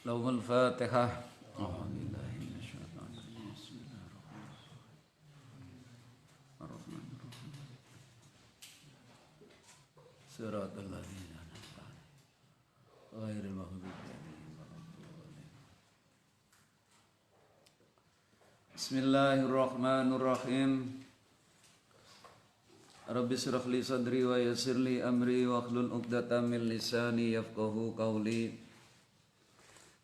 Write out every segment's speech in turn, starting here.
Lahumul Fatihah. A'udzubillahi minasyaitonir rajim. Bismillahirrahmanirrahim. Siratal ladzina an'amta 'alaihim ghairil maghdubi 'alaihim waladdallin. Bismillahirrahmanirrahim. Rabbi shrah li sadri wa yassir li amri wa hlul 'uqdatam min lisani yafqahu qawli.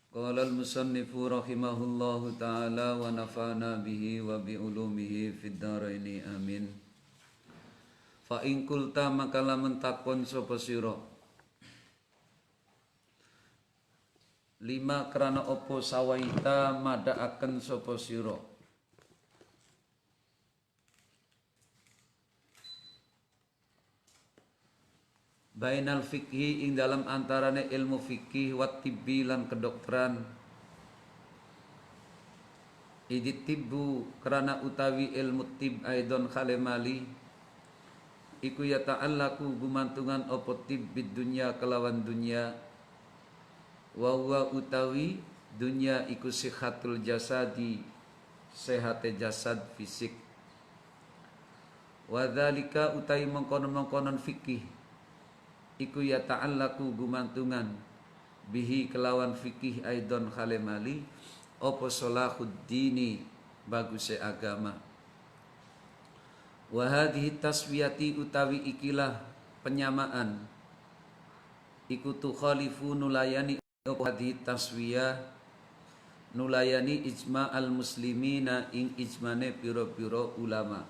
Qala al-musannifu rahimahullahu ta'ala wa nafa'na bihi wa bi ulumihi fid dharaini amin. Fa in qulta maka lamun takon sapa sira lima krana opo sawaita madhaaken sapa sira bainal fikhi ing dalam antarane ilmu fikih wat tibbi lan kedokteran. Idit tibbu karena utawi ilmu tib aidon khalemali iku ya ta'allaku gumantungan opo tib bid dunya kelawan dunya wa huwa utawi dunya iku sihatul jasadi sehate jasad fisik wa dzalika utawi mengkonon-mengkonon fikih iku ya ta'allaku gumantungan bihi kelawan fikih aidon khalemali opo solahuddini baguse agama wa hadhihi taswiyati utawi ikilah penyamaan iku tukhalifu nulayani opo hadhihi taswiyah nulayani ijma al muslimina ing ijmane piro-piro ulama.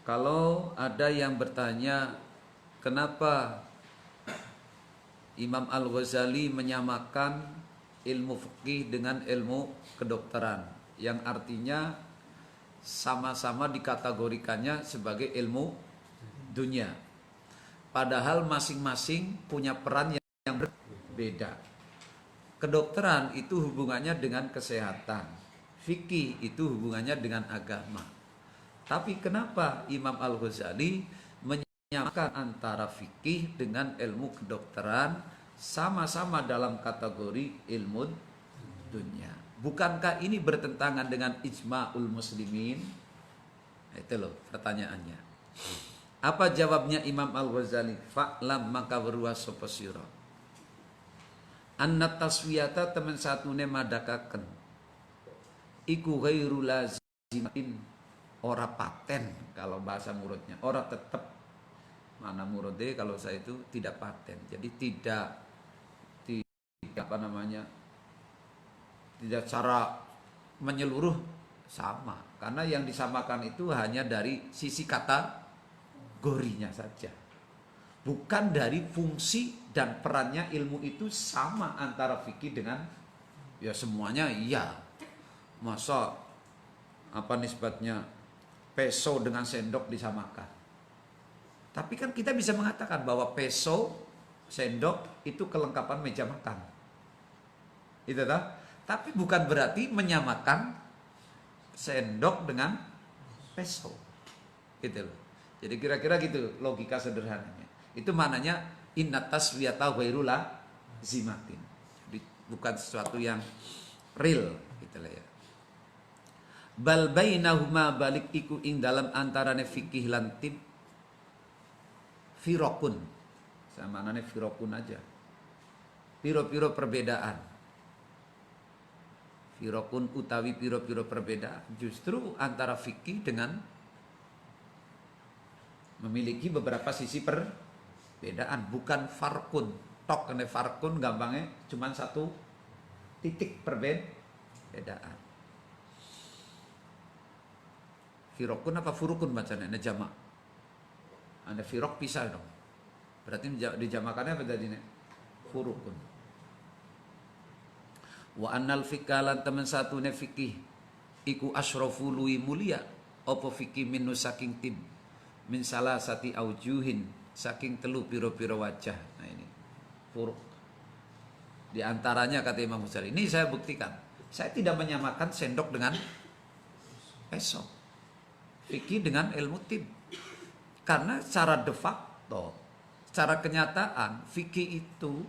Kalau ada yang bertanya kenapa Imam Al-Ghazali menyamakan ilmu fikih dengan ilmu kedokteran, yang artinya sama-sama dikategorikannya sebagai ilmu dunia, padahal masing-masing punya peran yang berbeda. Kedokteran itu hubungannya dengan kesehatan, fikih itu hubungannya dengan agama. Tapi kenapa Imam Al-Ghazali menyamakan antara fikih dengan ilmu kedokteran, sama-sama dalam kategori ilmu dunia? Bukankah ini bertentangan dengan ijma'ul muslimin? Itu loh pertanyaannya. Apa jawabnya Imam Al-Ghazali? Fa'lam maka weruh sapa sira anna taswiyata temen satune madakaken iku ghairu lazimin, ora paten kalau bahasa muridnya, ora tetep. Mana murode kalau saya itu tidak paten. Jadi tidak tidak secara menyeluruh sama, karena yang disamakan itu hanya dari sisi kategorinya saja, bukan dari fungsi dan perannya. Ilmu itu sama antara fikih dengan ya semuanya. Iya, masa apa nisbatnya peso dengan sendok disamakan? Tapi kan kita bisa mengatakan bahwa peso, sendok itu kelengkapan meja makan. Itu tak? Tapi bukan berarti menyamakan sendok dengan peso. Gitu loh. Jadi kira-kira gitu logika sederhananya. Itu maknanya inna taswiyata ghairu lazimatin. Jadi bukan sesuatu yang real gitu lah ya. Bal bainahuma balik iku ing dalam antarane fikih lan tib firokun, sama nane firokun aja, piro-piro perbedaan. Firokun utawi piro-piro perbedaan justru antara fikih dengan memiliki beberapa sisi perbedaan, bukan farkun. Tok kene farkun gampangnya cuma satu titik perbedaan. Firokun apa furukun bacanya? Ini jamak. Anda firok pisah dong. Berarti dijamakannya apa tadi? Furukun. Wa annal fikalan temen satune fikih iku asyrafu luwi mulia apa fikih minu saking tib min salasati aujuhin saking telu piro-piro wajah. Nah ini furuk. Di antaranya kata Imam Ghazali, ini saya buktikan. Saya tidak menyamakan sendok dengan peso, fikih dengan ilmu tib. Karena secara de facto, secara kenyataan fikih itu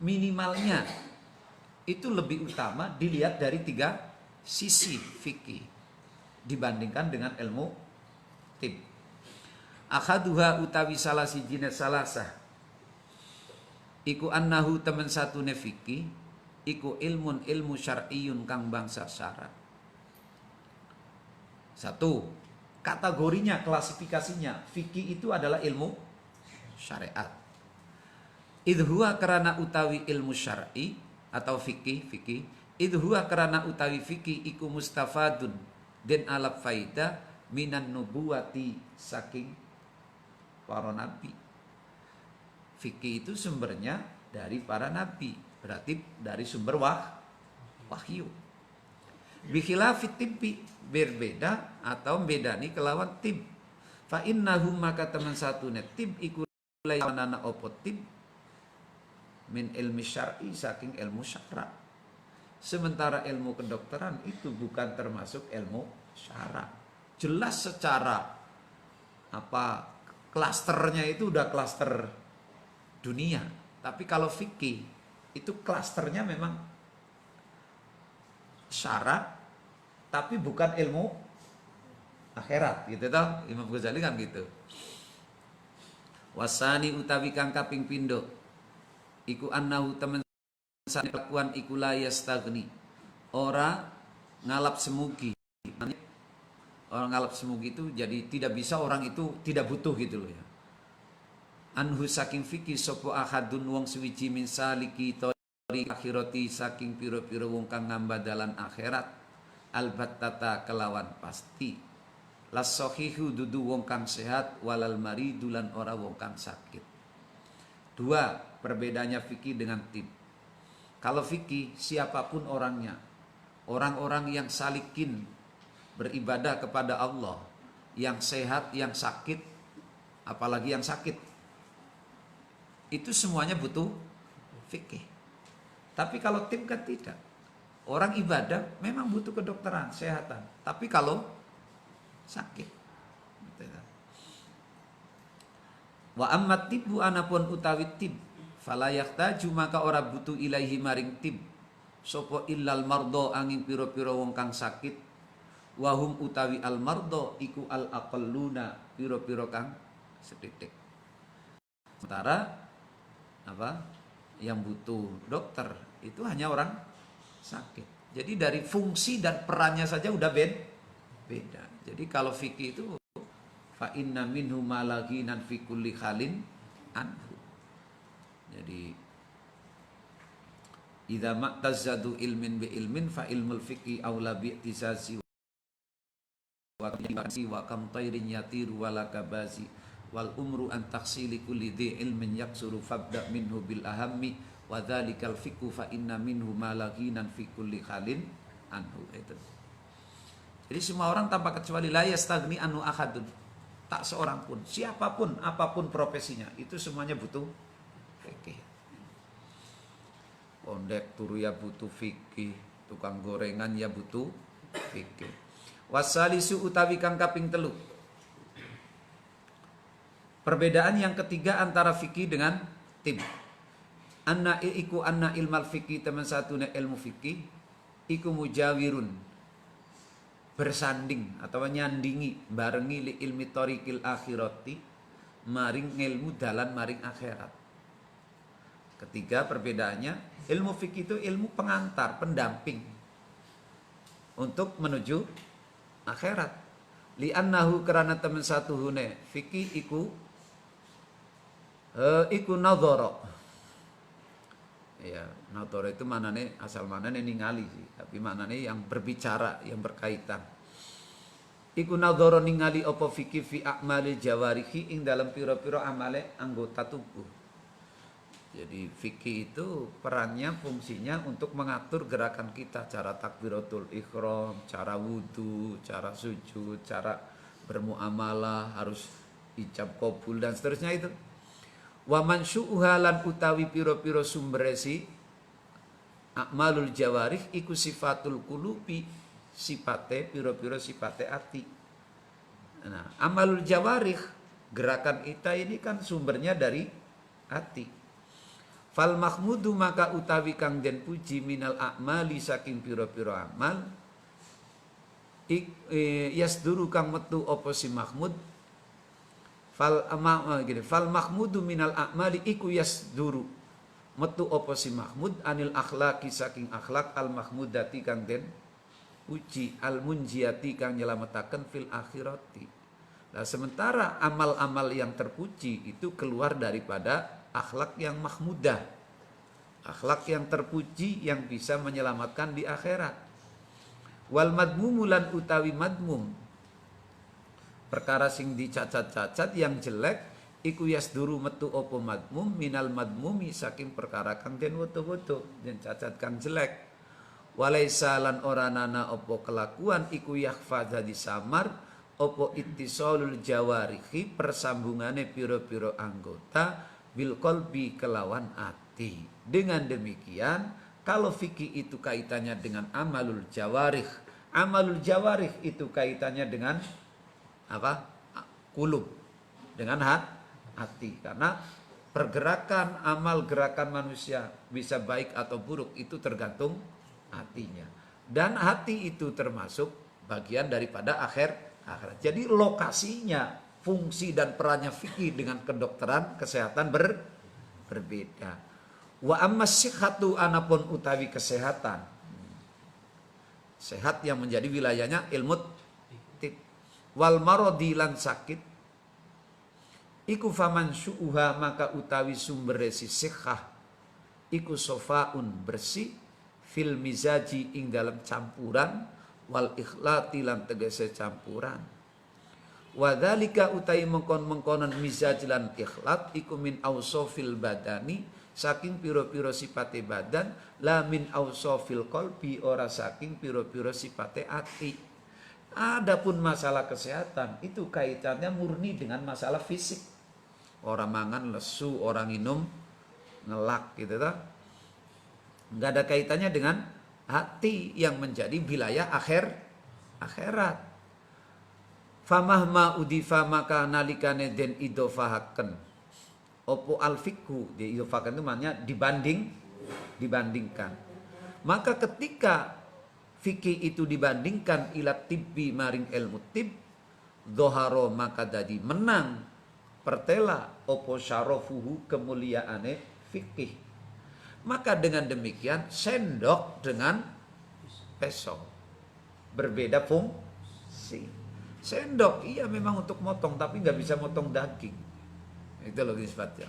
minimalnya itu lebih utama dilihat dari 3 sisi fikih dibandingkan dengan ilmu tib. Akhaduha utawi salah sijine salasah iku annahu temen satune fikih iku ilmu syar'iyyun kang bangsa syarat. Satu, kategorinya, klasifikasinya, fikih itu adalah ilmu syariat. Idhuwa karena utawi ilmu syar'i atau fikih, idhuwa karena utawi fikih iku mustafadun den alap faidah minan nubuwati saking para nabi. Fikih itu sumbernya dari para nabi, berarti dari sumber wahyu. Bikhilafit tibbi, berbeda atau bedani kelawan tib. Fa innahum maka teman satune tib iku layanana opo tib min ilmi syar'i saking ilmu syara. Sementara ilmu kedokteran itu bukan termasuk ilmu syara. Jelas secara klasternya itu udah klaster dunia. Tapi kalau fikih itu klasternya memang syara tapi bukan ilmu akhirat gitu toh. Imam Ghazali kan gitu. Wasani utawi kang kaping pindho iku annahu temen lakuan iku la yastagni ora ngalap semugi. Orang ngalap semugi itu jadi tidak bisa, orang itu tidak butuh gitu loh ya. Anhu saking fikih sopo ahadun wong suwiji min saliki tori akhirati saking piro-piro wong kang ngamba dalan akhirat albattata kelawan pasti las sahihu dudu wong kang sehat walal maridulan ora wong kang sakit. Dua, perbedaannya fikih dengan tib. Kalau fikih siapapun orangnya, orang-orang yang salikin beribadah kepada Allah, yang sehat, yang sakit, apalagi yang sakit, itu semuanya butuh fikih. Tapi kalau tib kan tidak. Orang ibadah memang butuh kedokteran, kesehatan. Tapi kalau sakit. Wa ammat tibu anapun utawi tib. Fala yahtaju maka ora butuh ilaihi maring tib. Sopo illal mardo angin piro-piro wong kang sakit. Wahum utawi al mardo iku al aqalluna piro-piro kang setitik. Sementara yang butuh dokter itu hanya orang sakit. Jadi dari fungsi dan perannya saja udah beda. Jadi kalau fikih itu fa inna minhu malaginan fi kulli khalin anhu. Jadi idza ma'tazadu ilmin bi ilmin fa ilmul fiqhi aula bi ihtisazi wa kam tairin yatiru wala kabazi wal umru an taksili kulli dhi ilmin yaksuru fabda minhu bil ahammi wa dzalikal fiqhu fa inna minhu malaginan fi kulli khalin anhu. Itu. Jadi semua orang tanpa kecuali la yastagni anhu ahadun. Tak seorang pun, siapapun, apapun profesinya, itu semuanya butuh fikih. Pondek turu ya butuh fikih, tukang gorengan ya butuh fikih. Wasalisu utawi kang kaping telu. Perbedaan yang ketiga antara fikih dengan tib. Anna ilmal fikih teman satune ilmu fikih iku mujawirun, bersanding atau nyandingi barengi li ilmi tariqil akhirati maring ilmu dalan maring akhirat. Ketiga perbedaannya, ilmu fikih itu ilmu pengantar, pendamping untuk menuju akhirat. Li annahu karena temen satu hune fikih iku nadhara. Ya, nadhara itu manane asal manane ningali sih, tapi manane yang berbicara, yang berkaitan. Iku nadhara ningali apa fikih fi a'malil jawarihi ing dalam pira-pira amale anggota tubuh. Jadi fikih itu perannya, fungsinya untuk mengatur gerakan kita, cara takbiratul ihram, cara wudu, cara sujud, cara bermuamalah, harus ijab qabul dan seterusnya itu. Wa man syu'ha lan utawi pira-pira sumberesi a'malul jawarih iku sifatul qulubi, sifate pira-pira sifate ati. Nah, amalul jawarih, gerakan kita ini kan sumbernya dari hati. Fal mahmudu maka utawi kang den puji minal a'mali saking pira-pira amal yasduru kang metu apa si mahmud fal mahmudu minal a'mali iku yasduru metu apa si mahmud anil akhlaqi saking akhlak al mahmudati kang den puji al munjiati kang nyelametaken fil akhirati. Nah, sementara amal-amal yang terpuji itu keluar daripada akhlak yang mahmudah, akhlak yang terpuji yang bisa menyelamatkan di akhirat. Wal madmumu lan utawi madmum, perkara sing dicacat-cacat yang jelek iku yasduru metu opo madmum minal madmumi saking perkara kang den woto-woto den cacat kang jelek. Walaisa lan ora nana opo kelakuan iku yakhfa dadi samar opo ittisalul jawarihi persambungane piro-piro anggota bil qalbi kelawan ati. Dengan demikian kalau fikih itu kaitannya dengan amalul jawarih, amalul jawarih itu kaitannya dengan apa? Kulub, dengan hati. Karena pergerakan amal gerakan manusia bisa baik atau buruk itu tergantung hatinya. Dan hati itu termasuk bagian daripada akhirat. Jadi lokasinya, fungsi dan perannya fikih dengan kedokteran kesehatan berbeda. Wa amma sihhatu anapun utawi kesehatan. Sehat yang menjadi wilayahnya ilmu tib. Wal maradi lan sakit. Iku faman su'uha maka utawi sumber resi sihhah. Iku sofaun bersih. Fil mizaji ing dalam campuran. Wal ikhlati lan tegese campuran. Wadzalika utai mengkon-mengkonon mizaj lan ikhlat iku min ausofil badani saking piro-piro sipate badan la min ausofil qalbi ora saking piro-piro sipate ati. Adapun masalah kesehatan itu kaitannya murni dengan masalah fisik. Orang mangan lesu, orang minum ngelak gitu ta. Enggak ada kaitannya dengan hati yang menjadi wilayah akhirat. Famahma udifa maka nalikane den idofahaken opo alfikhu di idofahaken itu maknanya dibandingkan. Maka ketika fikih itu dibandingkan ila tibbi maring ilmu tib doharo maka dadi menang pertela opo syarafuhu kemuliaane fikih. Maka dengan demikian sendok dengan pisau berbeda fungsi. Sendok iya memang untuk motong tapi nggak bisa motong daging. Itu loh sifatnya.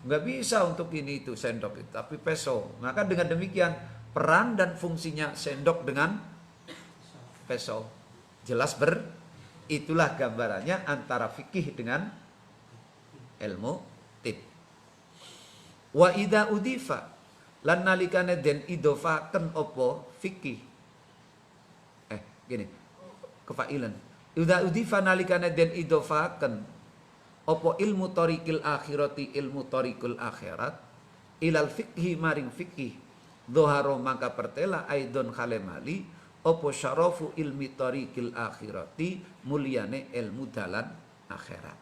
Nggak bisa untuk ini itu sendok itu, tapi pisau. Maka dengan demikian peran dan fungsinya sendok dengan pisau jelas itulah gambarannya antara fikih dengan ilmu tib. Wa idza udifa lan nalikane den idofaken opo fikih. Gini. Kefailan. Idza udifa nalikane den idofaken opo ilmu tariqil akhirati ilmu tariqul akhirat ilal fikhi maring fikih doharo maka pertela aidon khalemali opo syarafu ilmi tariqil akhirati mulyane ilmu dalan akhirat.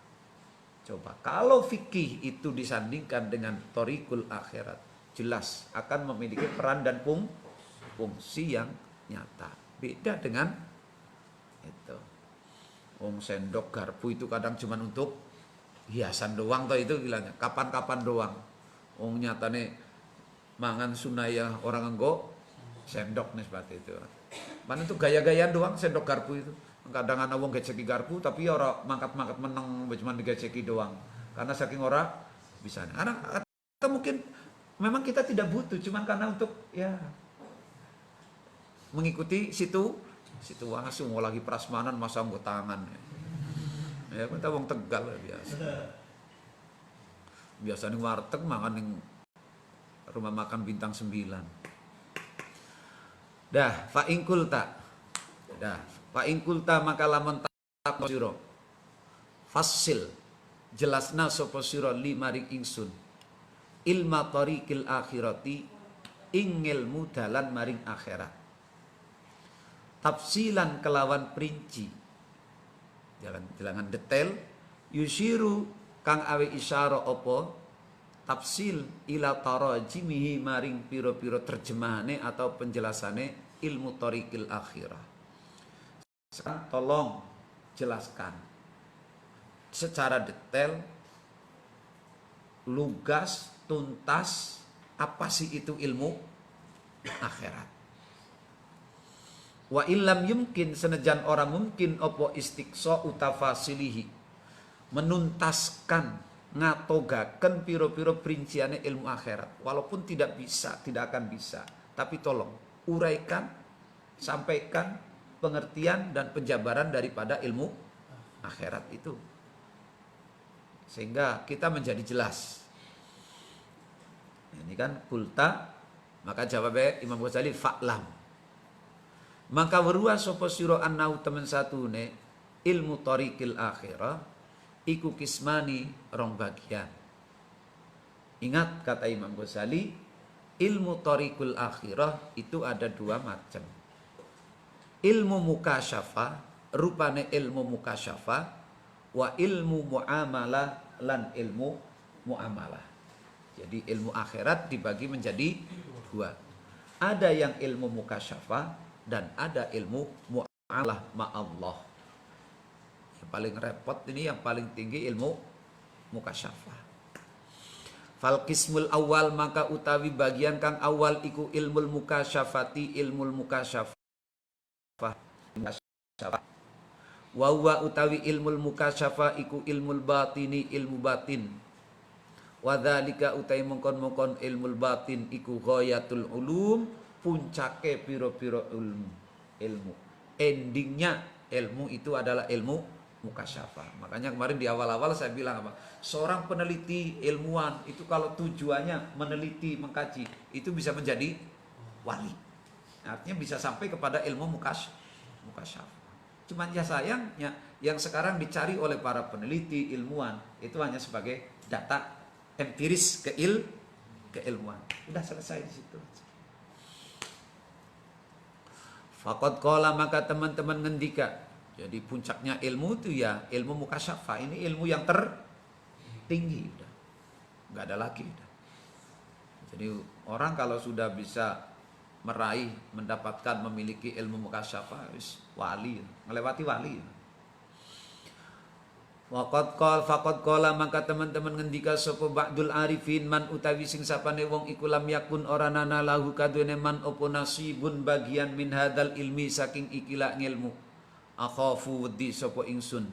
Coba kalau fikih itu disandingkan dengan tariqul akhirat jelas akan memiliki peran dan fungsi yang nyata. Beda dengan itu. Sendok garpu itu kadang cuma untuk hiasan doang toh itu bilangnya. Kapan-kapan doang. Nyatane mangan sunaya orang enggo sendok nih seperti itu. Mana itu gaya-gayaan doang sendok garpu itu. Kadang ana wong geceki garpu tapi ora mangkat-mangkat meneng cuma digeceki doang. Karena saking ora bisa. Atau mungkin memang kita tidak butuh cuman karena untuk ya mengikuti situasi mau lagi prasmanan masa anggo tangan ya kita wong Tegal biasa nih warteg makan ning rumah makan bintang 9 fa ingkulta maka lamun tak sira fasil jelasna sapa sira limaring ingsun ilma tariqil akhirati ing ilmu dalan maring akhirat tafsilan kelawan perinci jalan detail yusiru kang awe isyara opo tafsil ila tarajimihi maring piro-piro terjemahane atau penjelasane ilmu thariqil akhirah. Sekarang tolong jelaskan secara detail, lugas, tuntas, apa sih itu ilmu akhirat. Wa illam yumkin, senajan orang mungkin opo istiqsa utafasilihi, menuntaskan ngatogaken piro-piro perinciane ilmu akhirat. Walaupun tidak bisa, tidak akan bisa, tapi tolong uraikan, sampaikan pengertian dan penjabaran daripada ilmu akhirat itu, sehingga kita menjadi jelas. Ini kan kulta, maka jawabnya Imam Ghazali fa'lam. Maka berua sopo siro annau temen satune ilmu thariqil akhirah iku kismani rong bagian. Ingat kata Imam Ghazali, ilmu thariqul akhirah itu ada dua macam. Ilmu mukasyafah, rupane ilmu mukasyafah, wa ilmu muamalah lan ilmu muamalah. Jadi ilmu akhirat dibagi menjadi dua. Ada yang ilmu mukasyafah dan ada ilmu muamalah ma'allah. Yang paling repot ini, yang paling tinggi ilmu mukasyafah. Fal qismul awal, maka utawi bagian kang awal iku ilmul mukasyafati, ilmul mukasyafah. Wa huwa utawi ilmul mukasyafah iku ilmul batini, ilmu batin. Wa dzalika utai mongkon-mongkon ilmul batin iku ghayatul ulum, puncake piro-piro ilmu. Endingnya ilmu itu adalah ilmu mukasyafah. Makanya kemarin di awal-awal saya bilang apa? Seorang peneliti ilmuwan itu kalau tujuannya meneliti, mengkaji, itu bisa menjadi wali. Artinya bisa sampai kepada ilmu mukasyafah. Cuman ya sayangnya yang sekarang dicari oleh para peneliti ilmuwan itu hanya sebagai data empiris keilmuan. Udah selesai di situ. Faqad qala, maka teman-teman ngendika. Jadi puncaknya ilmu itu ya ilmu mukasyafah. Ini ilmu yang tertinggi udah. Enggak ada lagi udah. Jadi orang kalau sudah bisa meraih, mendapatkan, memiliki ilmu mukasyafah, wis wali, melewati wali. Faqad qala, maka teman-teman ngendika sapa ba'dul arifin, man utawi sing sapane wong iku lam yakun ora nana lahu kadune man opo nasibun bagian min hadal ilmi saking ikilah ngilmu. Akhafu wedi sapa ingsun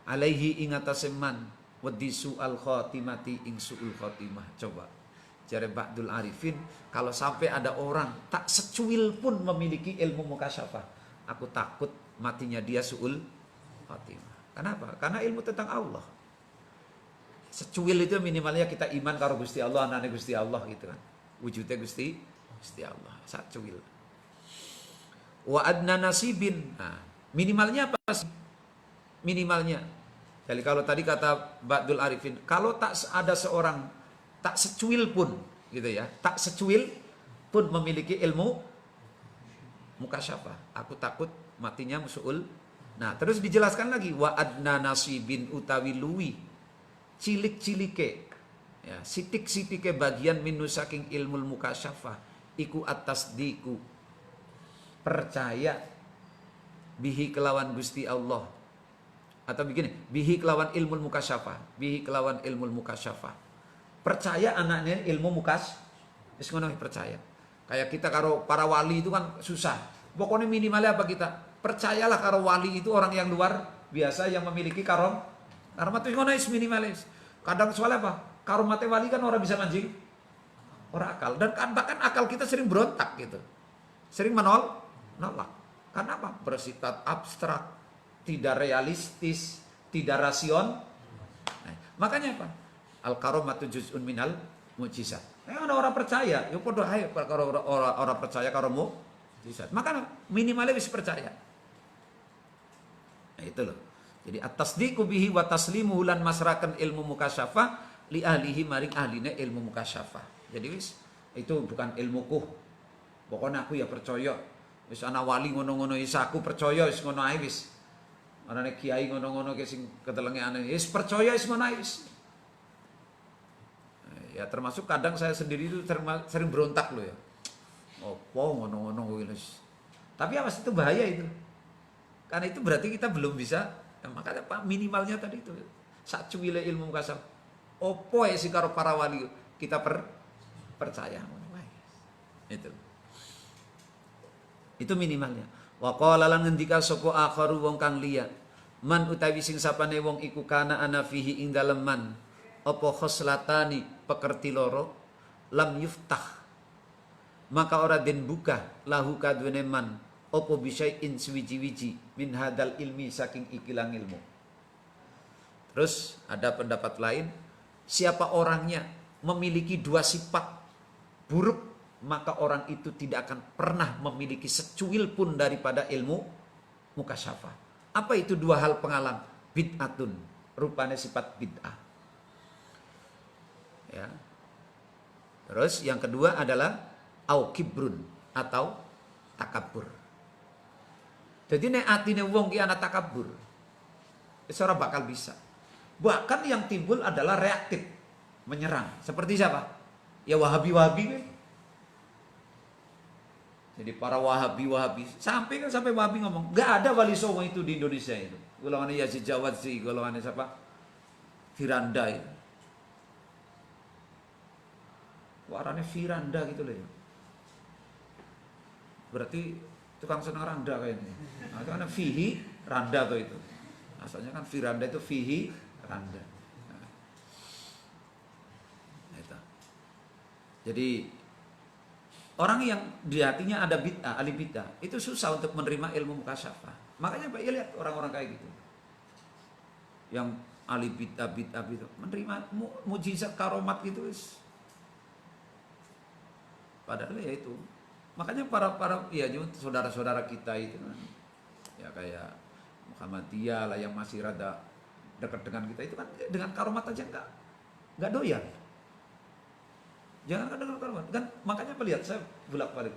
alaihi ing atase man wedi su'al khatimati, ing su'ul khatimah. Coba jare ba'dul arifin, kalau sampai ada orang tak secuil pun memiliki ilmu mukasyafah, aku takut matinya dia su'ul khatimah. Kenapa? Karena ilmu tentang Allah. Secuil itu minimalnya kita iman karo Gusti Allah, anane Gusti Allah gitu kan. Wujudnya Gusti Allah. Secuil. Wa adna nasibin. Nah, minimalnya apa sih? Minimalnya. Jadi kalau tadi kata Ba'dul Arifin, kalau tak ada seorang tak secuil pun gitu ya, tak secuil pun memiliki ilmu mukasyafah, aku takut matinya musuul. Nah, terus dijelaskan lagi, wa adna nasibin utawi luwi cilik-cilike ya, sitik-sitike bagian minus saking ilmu mukasyafah iku atas diku percaya bihi kelawan Gusti Allah, atau begini, bihi kelawan ilmu mukasyafah, bihi kelawan ilmu mukasyafah. Percaya anaknya ilmu wis ngono percaya. Kayak kita karo para wali itu kan susah. Pokoknya minimalnya apa kita? Percayalah karo wali itu orang yang luar biasa yang memiliki karomat itu ngono is minimalis. Kadang soalnya apa? Karomatnya wali kan orang bisa mancing orang akal, dan bahkan akal kita sering berontak gitu. Sering menolak. Karena apa? Bersifat abstrak, tidak realistis, tidak rasion. Nah, makanya apa? Al-karomatu juz'un minal mujizat. Ada orang percaya, ya podo ae karo orang percaya karo mujizat. Maka minimalnya bisa percaya. Nah itu loh. Jadi at-tasdiqu bihi wa taslimuhu lan masrakan ilmu mukasyafah li ahlihi maring ahline ilmu mukasyafah. Jadi wis itu bukan ilmuku. Pokoknya aku ya percaya. Wis ana wali ngono-ngono wis aku percaya wis ngono ae wis. Anane kiai ngono-ngono ke sing ketelenge aneh wis percaya wis ngono ae wis. Ya termasuk kadang saya sendiri itu sering berontak loh ya. Opo ngono-ngono wis. Tapi awas itu bahaya itu. Karena itu berarti kita belum bisa, ya, makanya Pak minimalnya tadi itu sak cuwile ilmu kasab. Opo ya sih karo para wali kita percaya. Itu. Itu minimalnya. Wa qala lan ngendika sapa akharu wong kang liya. Man utawi sing sapane wong iku kana ana fihi ing dalem man. Apa khoslatani pekerti loro lam yuftah. Maka ora den buka lahu kadwene man apa bisyai'in suwiji-wiji min hadal ilmi saking ikilang ilmu. Terus ada pendapat lain, siapa orangnya memiliki dua sifat buruk, maka orang itu tidak akan pernah memiliki secuil pun daripada ilmu mukasyafah. Apa itu dua hal penghalang? Bid'atun, rupanya sifat bid'ah. Ya. Terus yang kedua adalah au kibrun atau takabur. Jadi nek atine wong ki ana takabur, wis ora bakal bisa. Bahkan yang timbul adalah reaktif, menyerang. Seperti siapa? Ya Wahabi-Wahabi kan. Jadi para Wahabi sampai Wahabi ngomong, enggak ada wali songo itu di Indonesia itu. Golongannya Yazid Jawadzi, golongannya siapa? Firanda itu. Warnanya Firanda gitu loh ya. Berarti tukang senang randa kayaknya. Nah, itu kan fihi randa tuh itu. Asalnya kan Firanda itu fihi randa. Nah, itu. Jadi orang yang di hatinya ada bid'ah, ahli bid'ah, itu susah untuk menerima ilmu mukasyafah. Makanya Pak, ya lihat orang-orang kayak gitu. Yang ahli bid'ah menerima mujizat karomat gitu wis. Padahal ya itu. Makanya para ya saudara-saudara kita itu kan ya kayak Muhammadiyah lah yang masih rada dekat dengan kita itu kan dengan karomat aja enggak doyan. Jangan dengan karomat. Kan makanya lihat saya bolak-balik.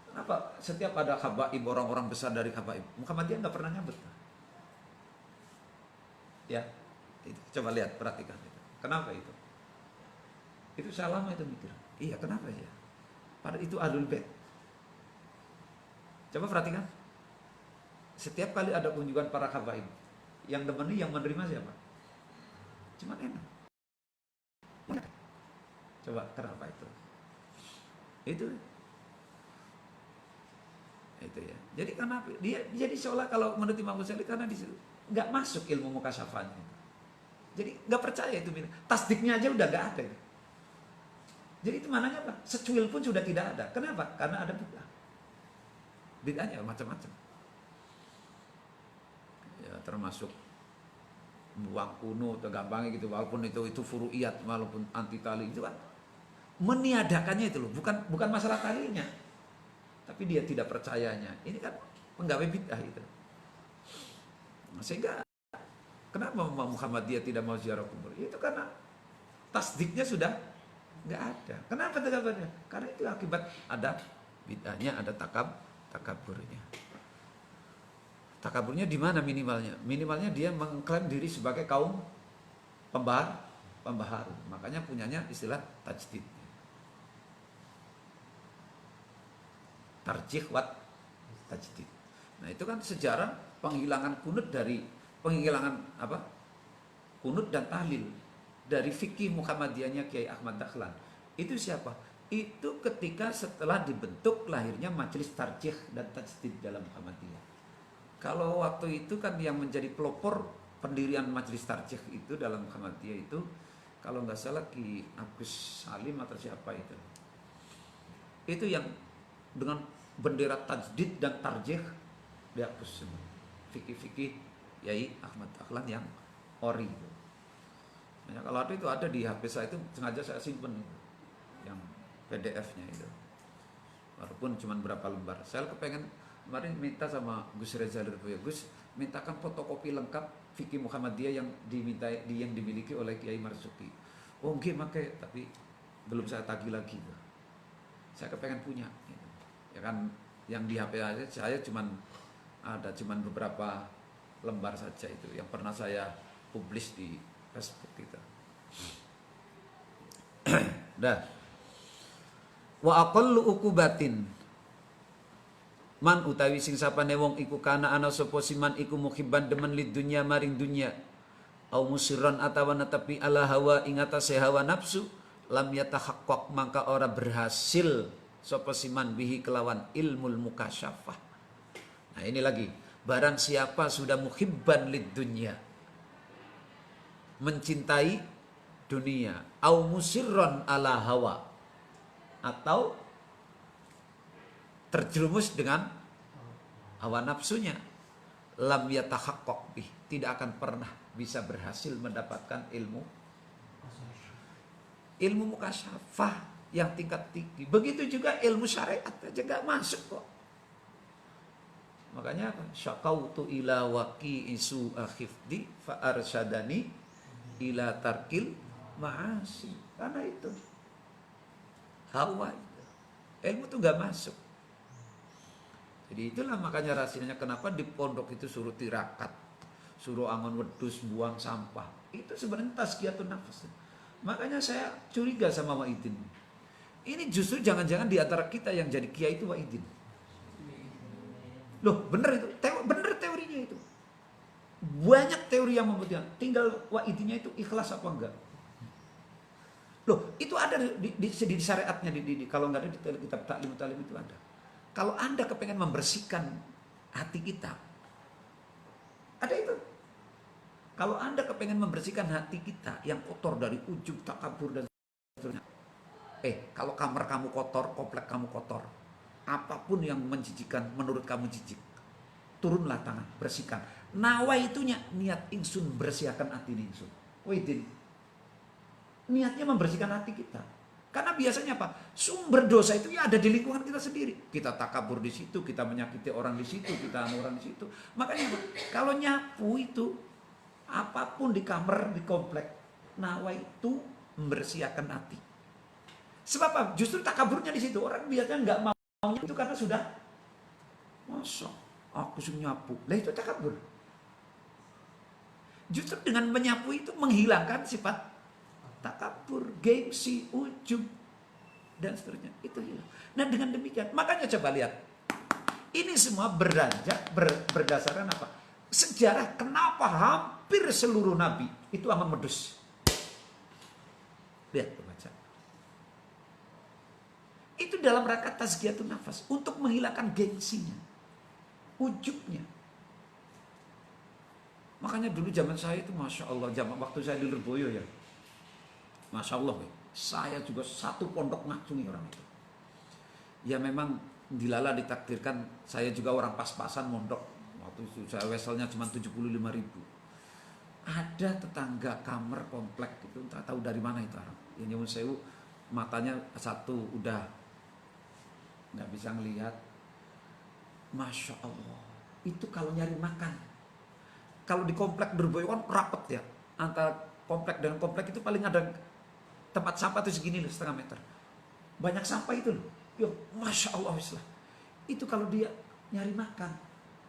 Kenapa setiap ada habaib orang-orang besar dari habaib Muhammadiyah enggak pernah nyambut. Ya. Itu. Coba lihat, perhatikan itu. Kenapa itu? Itu saya lama itu mikir. Iya, kenapa ya? Padahal itu Ahlul Bait. Coba perhatikan. Setiap kali ada kunjungan para habaib, yang yang menerima siapa? Cuma enak. Coba kenapa itu? Itu ya. Jadi kenapa? Dia jadi seolah kalau menurut Imam Ghazali karena di situ nggak masuk ilmu mukasyafahnya. Jadi nggak percaya itu. Tasdiknya aja udah nggak ada. Jadi itu mananya apa? Secuil pun sudah tidak ada. Kenapa? Karena ada bid'ah. Bid'ahnya macam-macam. Ya termasuk buang kuno atau gampangnya gitu, walaupun itu furu'iyat, walaupun anti tali itu kan meniadakannya itu loh, bukan masalah talinya. Tapi dia tidak percayanya. Ini kan penggawe bid'ah itu. Sehingga kenapa Muhammadiyah tidak mau ziarah kubur? Itu karena tasdiknya sudah nggak ada. Kenapa tidak ada? Karena itu akibat ada bid'ahnya, ada takaburnya. Takaburnya di mana minimalnya? Minimalnya dia mengklaim diri sebagai kaum pembaharu. Makanya punyanya istilah tajdid. Tarjih wat tajdid. Nah, itu kan sejarah penghilangan kunut kunut dan tahlil dari fikih Muhammadiyahnya Kiai Ahmad Dahlan. Itu siapa? Itu ketika setelah dibentuk lahirnya majelis tarjih dan tajdid dalam Muhammadiyah. Kalau waktu itu kan yang menjadi pelopor pendirian majelis tarjih itu dalam Muhammadiyah itu kalau nggak salah Ki Agus Salim atau siapa itu. Itu yang dengan bendera tajdid dan tarjih dihapus semua. Fikih-fikih Kiai Ahmad Dahlan yang ori itu. Ya, kalau itu ada di HP saya itu sengaja saya simpen itu, yang PDF-nya itu. Walaupun cuma berapa lembar. Saya kepengen kemarin minta sama Gus Reza Lirboyo, Gus mintakan fotokopi lengkap fikih Muhammadiyah yang dimiliki oleh Kiai Marzuki. Oh nggih make, tapi belum saya tagih lagi tuh. Saya kepengen punya. Gitu. Ya kan yang di HP aja saya cuma beberapa lembar saja itu yang pernah saya publish di Facebook kita. Dah. Wa aqallu uqubatin man utawi sing sapane wong iku kana ana sapa siman iku muhibban demen lid dunya maring dunya au musirran atawa netepi ala hawa ing atase hawa nafsu lam yatahaqqaq maka ora berhasil sapa siman bihi kelawan ilmul mukasyafah. Nah ini lagi, barang siapa sudah muhibban lid dunya, mencintai dunia, au musirran ala hawa, atau terjerumus dengan hawa nafsunya, lam yatahaqqaq bih, tidak akan pernah bisa berhasil mendapatkan ilmu mukasyafah yang tingkat tinggi. Begitu juga ilmu syariat aja gak masuk kok. Makanya apa? Syaqautu ila waqi isu akhifdi fa arsyadani ila tarkil ma'asi. Karena itu hawa itu. Ilmu itu gak masuk. Jadi itulah makanya rahasianya kenapa di pondok itu suruh tirakat, suruh angon wedus, buang sampah. Itu sebenarnya tazkiyatun nafas. Makanya saya curiga sama Wa'idin. Ini justru jangan-jangan di antara kita yang jadi kiai itu Wa'idin. Loh, bener itu, bener teorinya itu. Banyak teori yang membuktikan. Tinggal Wa'idinnya itu ikhlas apa enggak. Loh, itu ada di syariatnya, kalau enggak ada di kitab Ta'lim itu ada. Kalau Anda kepengen membersihkan hati kita, ada itu. Kalau Anda kepengen membersihkan hati kita yang kotor dari ujub, takabur dan sebagainya. Kalau kamar kamu kotor, komplek kamu kotor, apapun yang menjijikan menurut kamu jijik, turunlah tangan, bersihkan. Nawa itunya niat ingsun bersihkan hati ingsun. Wa'idin. Niatnya membersihkan hati kita. Karena biasanya apa? Sumber dosa itu ya ada di lingkungan kita sendiri. Kita takabur di situ, kita menyakiti orang di situ, kita orang di situ. Makanya apa? Kalau nyapu itu apapun di kamar, di komplek, nawa itu membersihkan hati. Sebab apa? Justru takaburnya di situ. Orang biasanya nggak mau itu karena sudah masa aku sih nyapu. Lah itu takabur. Justru dengan menyapu itu menghilangkan sifat takabur, gengsi, ujub, dan seterusnya. Itu hilang. Nah dengan demikian, makanya coba lihat. Ini semua berdasarkan apa? Sejarah kenapa hampir seluruh nabi itu aman medus. Lihat, baca. Itu dalam rangka tazkiyatun nafas. Untuk menghilangkan gengsinya, ujubnya. Makanya dulu zaman saya itu, Masya Allah, waktu saya di Lirboyo ya. Masya Allah, saya juga satu pondok ngacungi orang itu. Ya memang dilala ditakdirkan, saya juga orang pas-pasan mondok. Waktu itu saya weselnya cuma 75.000. Ada tetangga kamar komplek itu, tak tahu dari mana itu orang. Ya nyuwun sewu, matanya satu udah nggak bisa ngelihat. Masya Allah, itu kalau nyari makan. Kalau di komplek Lirboyo kan rapet ya. Antara komplek dengan komplek itu paling ada tempat sampah tuh segini loh, setengah meter. Banyak sampah itu loh. Yo, Masya Allah Islah. Itu kalau dia nyari makan,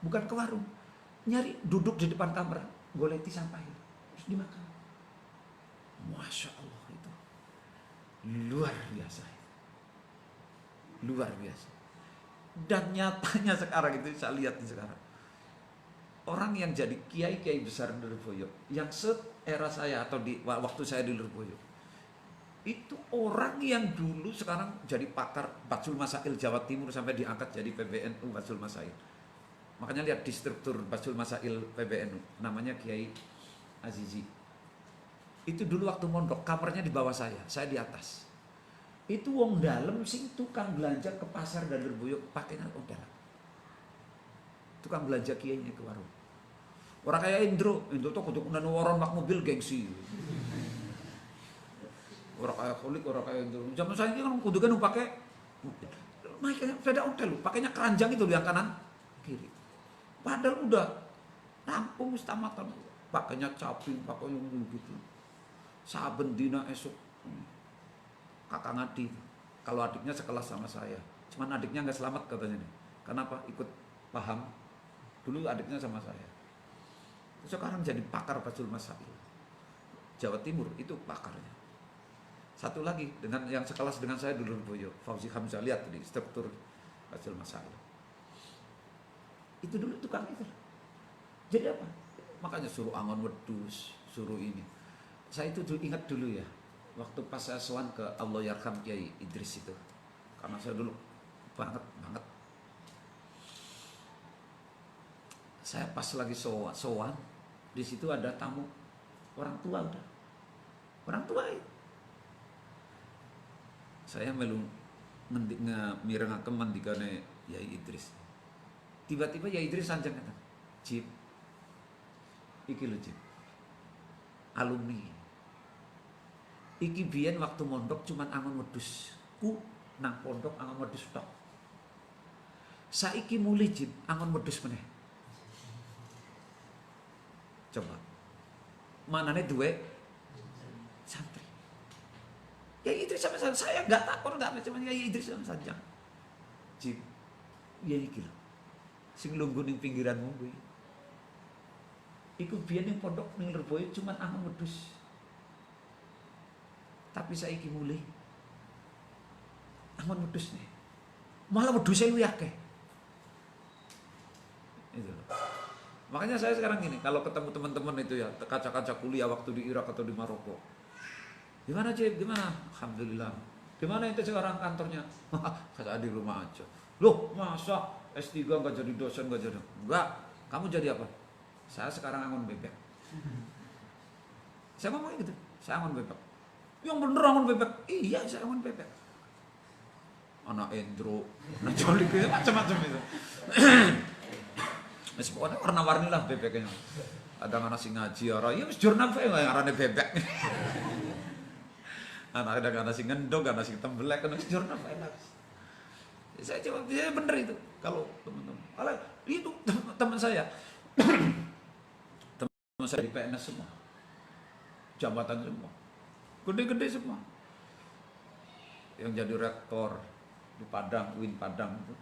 bukan ke warung, nyari duduk di depan kamar, goleti sampah itu, terus dimakan. Masya Allah itu luar biasa, luar biasa. Dan nyatanya sekarang itu saya lihat sekarang orang yang jadi kiai-kiai besar di Lirboyo, yang era saya atau di waktu saya di Lirboyo, itu orang yang dulu sekarang jadi pakar Batsul Masail Jawa Timur sampai diangkat jadi PBNU Batsul Masail. Makanya lihat di struktur Batsul Masail PBNU, namanya Kiai Azizi. Itu dulu waktu mondok, kamarnya di bawah saya di atas. Itu wong dalam sing tukang belanja ke pasar dan Lirboyo pakainya wong dalam. Tukang belanja kiainya ke warung. Orang kayak Indro tuh kudu kudu orang mak mobil gengsi. Orang kayak Kholik, orang kayak Indro. Zaman saya ini kan kudu kan pakai sepeda ontel lu, pakainya keranjang itu yang kanan kiri. Padahal udah rampung istamatan, pakainya caping, pakai yang gitu. Saben dina esok kakak ngadi, kalau adiknya sekelas sama saya, cuman adiknya nggak selamat katanya nih. Kenapa? Ikut paham. Dulu adiknya sama saya. Sekarang jadi pakar Batsul Masail Jawa Timur, itu pakarnya. Satu lagi dengan yang sekelas dengan saya dulu Boyo, Fauzi Hamzah, lihat di struktur hasil masalah. Itu dulu tukang itu. Jadi apa? Makanya suruh angon wedus, suruh ini. Saya itu ingat dulu ya, waktu pas saya sowan ke Allah Yarham Kiai Idris itu. Karena saya dulu banget. Saya pas lagi sowan, di situ ada tamu orang tua udah. Orang tua itu. Saya melu mirengaken mandikane Yai Idris. Tiba-tiba Yai Idris sanjang kata, "Jip. Iki lho, Jip. Alumni. Iki biyen waktu mondok cuman angon wedhus. Ku nang pondok angon wedhus tok. Saiki mulih, Jip, angon wedhus meneh." Coba. Manane duwe santri. Ya Idris sama saya nggak takut, nggak macam ya Idris sama saja. Jip, ya iki lho. Sing lungguh ning pinggiranmu kuwi. Iku biyen ning pondok ning Lirboyo cuman angon wedhus. Tapi saiki mulih angon wedhus nih. Malah wedhuse luwih akeh. Itu loh. Makanya saya sekarang gini, kalau ketemu teman-teman itu ya, kaca-kaca kuliah waktu di Irak atau di Maroko. Gimana Cip? Gimana? Alhamdulillah. Di mana itu sekarang kantornya? Kata di rumah aja. Loh, masa S3 nggak jadi dosen, nggak jadi? Enggak. Kamu jadi apa? Saya sekarang angon bebek. Saya ngomong gitu. Saya angon bebek. Yang bener angon bebek? Iya, saya angon bebek. Anak Endro, anak Jolik, macam-macam itu. Pokoknya warna-warni lah bebeknya. Ada anak sing ngaji ora, ya wis jurnal wae ngarane bebek. Ada anak sing ngendong, anak sing tembelek, anak sing jurnal wae. Saya coba dia bener itu kalau teman-teman. Kalau itu teman saya. Teman saya di PNS semua. Jabatan semua. Gede-gede semua. Yang jadi rektor di Padang, UIN Padang itu.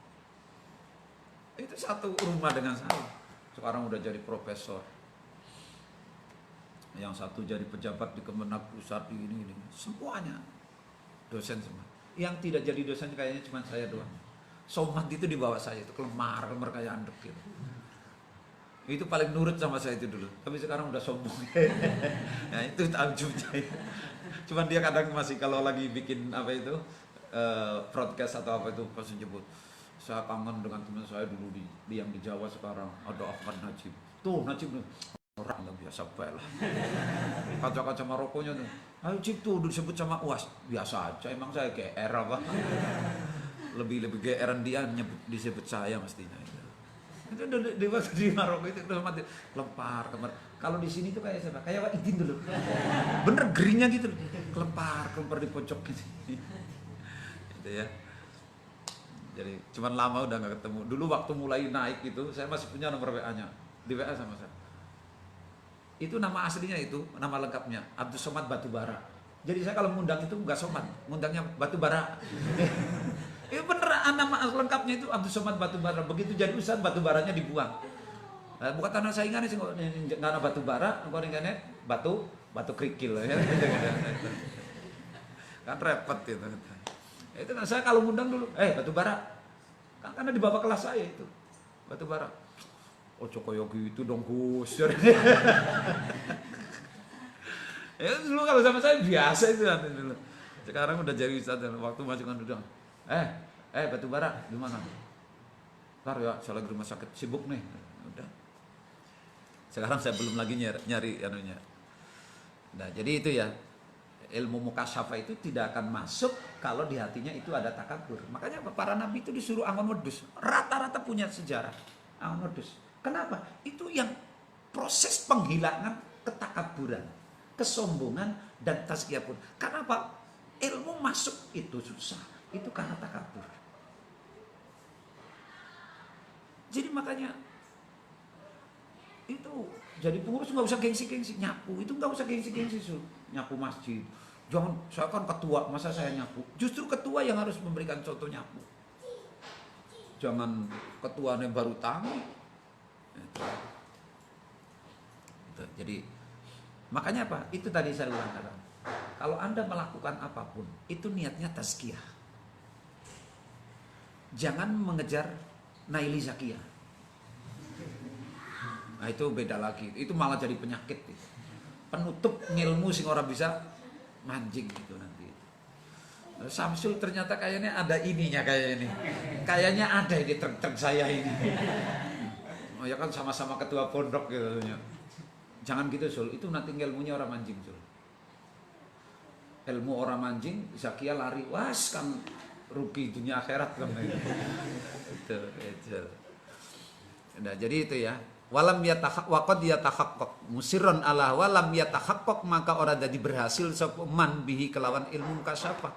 Itu satu rumah dengan saya. Sekarang udah jadi profesor. Yang satu jadi pejabat di Kemenak Pusat ini. Semuanya dosen semua. Yang tidak jadi dosen kayaknya cuma saya doang. Somad itu di bawah saya itu kelemar kayak andek gitu. Itu paling nurut sama saya itu dulu. Tapi sekarang udah sombong. Nah itu tajubnya. Cuman dia kadang masih kalau lagi bikin apa itu broadcast atau apa itu pasti nyebut. Saya kangen dengan teman saya dulu yang di Jawa sekarang ada Ahmad Najib. Tuh Najib orang nggak biasa baik lah. Kaca-kaca Marokonya tuh. Ayo Cip tuh disebut sama UAS biasa aja. Emang saya GR apa? Lebih GR-an dia disebut saya mestinya. Itu di waktu di Maroko itu mati lempar kemar. Kalau di sini tuh kayak siapa? Kayak Pak Idin dulu. Bener geringnya gitu. Kelempar di pojok gitu. Gitu ya. Jadi cuman lama udah nggak ketemu. Dulu waktu mulai naik itu saya masih punya nomor WA-nya. Di WA sama saya. Itu nama aslinya itu, nama lengkapnya Abdus Somad Batubara. Jadi saya kalau ngundang itu nggak Somad, ngundangnya Batubara. Itu beneran nama lengkapnya itu Abdus Somad Batubara. Begitu jadi ustaz batubaranya dibuang. Bukan tanah saingan sih nggak ada batubara, kalau ini batu kerikil ya. Kan repot gitu. Itu kan saya kalau ngundang dulu, batubara. Kan karena di bawah kelas saya itu. Batubara. Oh cokoyo gitu dong Gus. Ya dulu kalau sama saya biasa itu nanti dulu. Sekarang udah jadi ustaz waktu masih kan udah. Batubara gimana? Ntar ya saya lagi rumah sakit sibuk nih. Udah. Sekarang saya belum lagi nyari anunya. Nah, jadi itu ya. Ilmu mukasyafah itu tidak akan masuk kalau di hatinya itu ada takabur. Makanya para nabi itu disuruh angon wedhus. Rata-rata punya sejarah angon wedhus. Kenapa? Itu yang proses penghilangan ketakaburan, kesombongan dan tazkiyah pun. Kenapa? Ilmu masuk itu susah. Itu karena takabur. Jadi makanya itu jadi pengurus nggak usah gengsi-gengsi nyapu. Itu nggak usah gengsi-gengsi nyapu masjid. Jangan, saya kan ketua, masa saya nyapu? Justru ketua yang harus memberikan contoh nyapu. Jangan ketuanya baru tamu. Itu. Jadi makanya apa? Itu tadi saya ulang kata. Kalau Anda melakukan apapun, itu niatnya tazkiyah. Jangan mengejar naili zakiyah. Nah itu beda lagi. Itu malah jadi penyakit. Penutup ngilmu sing orang bisa mancing gitu nanti. Samsul ternyata kayaknya ada ininya kayak ini. Kayaknya ada di truk-truk saya ini. Oh ya kan sama-sama ketua pondok gitu. Jangan gitu Sul, itu nanti ilmunya orang mancing Sul. Ilmu orang mancing, zakiyah lari, was kan rugi dunia akhirat kan. Itu. Nah, jadi itu ya. Walam waqad yatahaqqaq musirron ala walam yatahaqqaq, maka orang jadi berhasil sapa man bihi kelawan ilmu mukasyafah.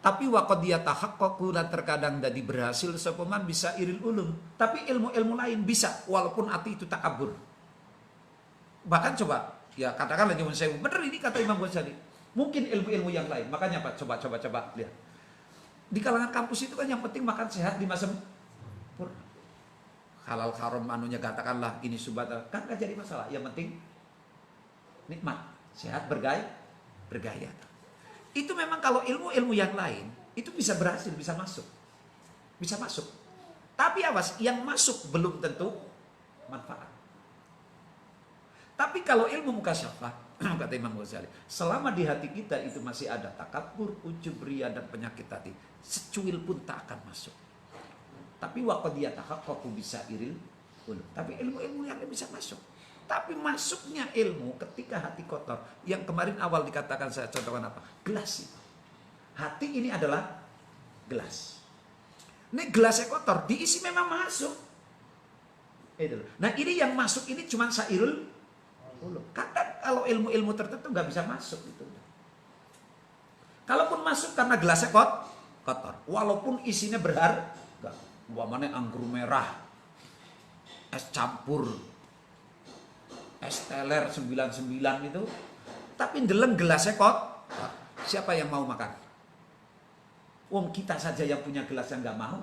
Tapi waqad yatahaqqaq lan terkadang jadi berhasil sapa man bisa iril ulum. Tapi ilmu-ilmu lain bisa walaupun ati itu takabur. Bahkan coba ya katakanlah nyuwun sewu, bener ini kata Imam Ghazali. Mungkin ilmu-ilmu yang lain. Makanya Pak, coba lihat. Di kalangan kampus itu kan yang penting makan sehat di masa halal haram anunya katakanlah ini subata, kan gak jadi masalah. Yang penting nikmat, sehat, bergaya. Itu memang kalau ilmu-ilmu yang lain itu bisa berhasil, bisa masuk. Tapi awas, yang masuk belum tentu manfaat. Tapi kalau ilmu mukasyafah, kata Imam Ghazali, selama di hati kita itu masih ada takabur, ujub, riya dan penyakit hati, secuil pun tak akan masuk. Tapi waqad yatahaqqaqu bisa iril ulum. Tapi ilmu-ilmu yang bisa masuk. Tapi masuknya ilmu ketika hati kotor. Yang kemarin awal dikatakan saya contohkan apa? Gelas itu. Hati ini adalah gelas. Ini gelasnya kotor, diisi memang masuk. Nah ini yang masuk ini cuma sairul ulum. Kadang kalau ilmu-ilmu tertentu nggak bisa masuk itu. Kalaupun masuk karena gelasnya kotor, walaupun isinya berharga, umpamanya anggur merah, es campur, es teler 99 itu, tapi ndeleng gelasnya kotor, siapa yang mau makan? Wong kita saja yang punya gelas yang nggak mau.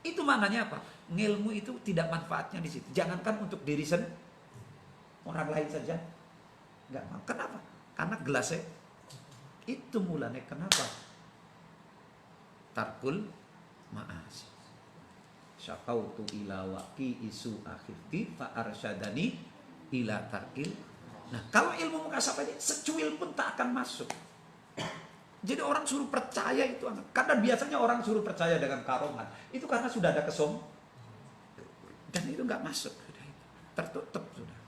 Itu maknanya apa? Ngilmu itu tidak manfaatnya di situ. Jangankan untuk diri sendiri, orang lain saja nggak mau. Kenapa? Karena gelasnya itu mulanya kenapa? Tarkul ma'asi. Syakautu ila waqi isu akhirti fa arsyadani ila tarkil. Nah, kalau ilmu mukasyafah ini secuil pun tak akan masuk. Jadi orang suruh percaya itu, karena biasanya orang suruh percaya dengan karomat itu karena sudah ada dan itu nggak masuk, tertutup sudah.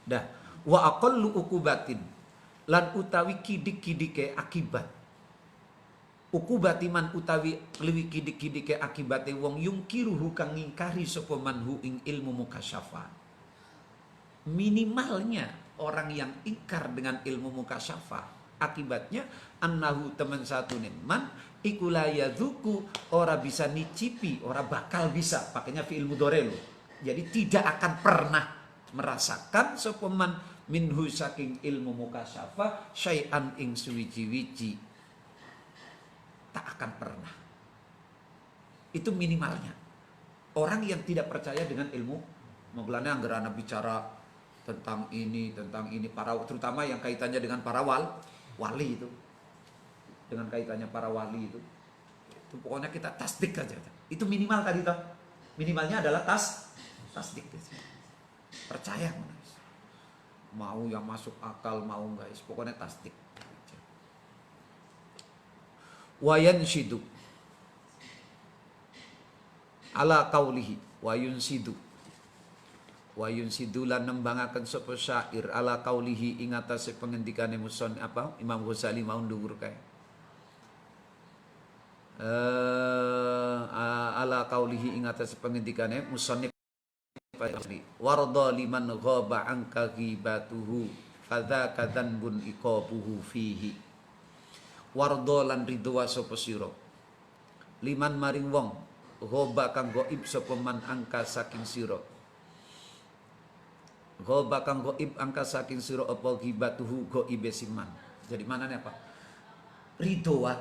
Dah, wa aqallu uqubatin lan utawi kidik-kidike akibat. Ukubatiman utawi liwi kidik-kidike akibate wong yungkiruhu kang ngingkari sapa manhu ing ilmu mukasyafah. Minimalnya orang yang ingkar dengan ilmu mukasyafah, akibatnya annahu teman satu man iku la yadzuku, ora bisa nicipi, ora bakal bisa, pakainya fi'il mudhari lho. Jadi tidak akan pernah merasakan sapa man minhu saking ilmu mukasyafah syai'an ing suwiji-wiji. Tak akan pernah. Itu minimalnya. Orang yang tidak percaya dengan ilmu, mengelana anggaran bicara tentang ini, para terutama yang kaitannya dengan para wali itu. Dengan kaitannya para wali itu. Itu pokoknya kita tasdik aja. Itu minimal tadi toh. Minimalnya adalah tasdik. Percaya. Mau yang masuk akal, mau guys, pokoknya tasdik. Wayan sidu ala kaulihi wayun sidu lan nembangaken sapa syair ala kaulihi ing atase pengendikane muson apa Imam Ghazali mau nduwur kae ala kaulihi ing atase pengendikane musannif warda liman ghaba anka ghibatuhu kadza kadzanbun iqabuhu fihi. Wardo lan ridwa sapa sira liman maring wong ghoba kang gaib sapa man angka saking sira ghoba kang gaib angka saking sira apa ghibatuhu ghaibe siman. Jadi manane apa? Ridwa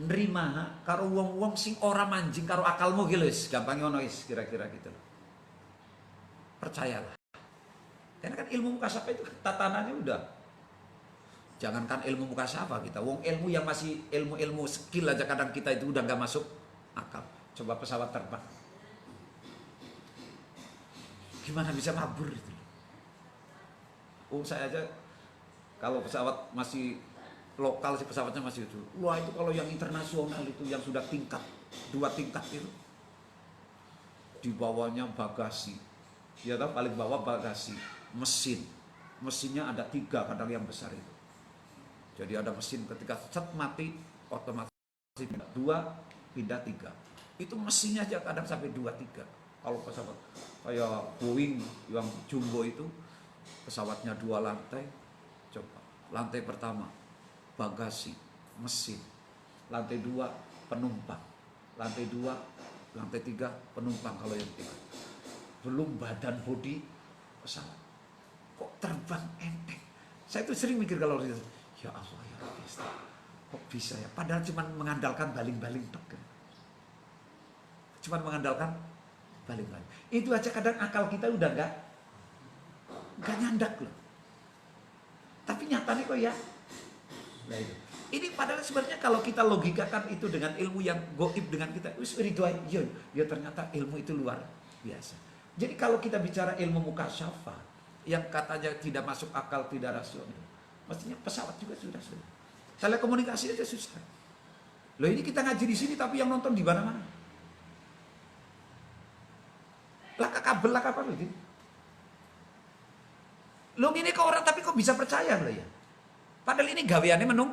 nrima karo wong-wong sing ora manjing karo akalmu ki lho, gampang ngono wis kira-kira gitu loh. Percayalah. Karena kan ilmu mukasyafah itu tatanannya udah Jangankan ilmu mukasyafah kita, wong ilmu yang masih ilmu-ilmu skill aja kadang kita itu udah nggak masuk akal. Coba pesawat terbang, gimana bisa mabur itu? Oh saya aja kalau pesawat masih lokal sih pesawatnya masih itu. Wah itu kalau yang internasional itu yang sudah tingkat 2 tingkat itu di bawahnya bagasi, ya tahu paling bawah bagasi, mesinnya ada 3 kadang yang besar itu. Jadi ada mesin ketika set mati otomatis 2 pindah 3. Itu mesinnya aja kadang sampai 2-3. Kalau pesawat kayak Boeing yang jumbo itu pesawatnya 2 lantai. Coba lantai pertama bagasi, mesin. Lantai 2 penumpang. Lantai 2, lantai 3 penumpang kalau yang 3. Belum badan bodi pesawat. Kok terbang enteng? Saya tuh sering mikir kalau itu. Ya Allah ya Rabbi, kok bisa ya? Padahal cuma mengandalkan baling-baling tok. Cuma mengandalkan baling-baling. Itu aja kadang akal kita udah nggak nyandak loh. Tapi nyatanya kok ya. Nah itu. Ini padahal sebenarnya kalau kita logikakan itu dengan ilmu yang goib dengan kita, ya ternyata ilmu itu luar biasa. Jadi kalau kita bicara ilmu mukasyafah yang katanya tidak masuk akal, tidak rasional, mestinya pesawat juga sudah. Telekomunikasi aja susah. Loh ini kita ngaji di sini tapi yang nonton di mana-mana. Laka kabel, laka apa gitu. Loh ini kok orang tapi kok bisa percaya loh ya. Padahal ini gaweannya menung.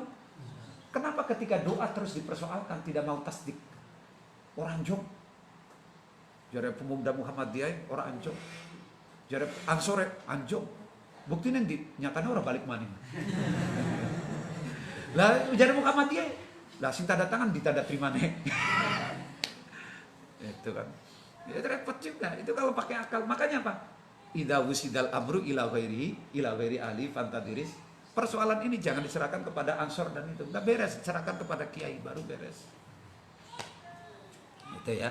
Kenapa ketika doa terus dipersoalkan tidak mau tasdik? Orang jong. Jare pemuda Muhammadiyah orang anjong. Jare ansore anjong. Bukti nanti nyatanya orang balik maning. Lah jare Muhammadiyah. Lah sing tanda tangan ditanda terima nih. Itu kan. Ya repot juga. Itu kalau pakai akal. Makanya apa? Idza wusidal amru ila ghairi ahli fantadiris. Persoalan ini jangan diserahkan kepada ansor dan itu. Enggak beres, serahkan kepada kiai baru beres. Itu ya.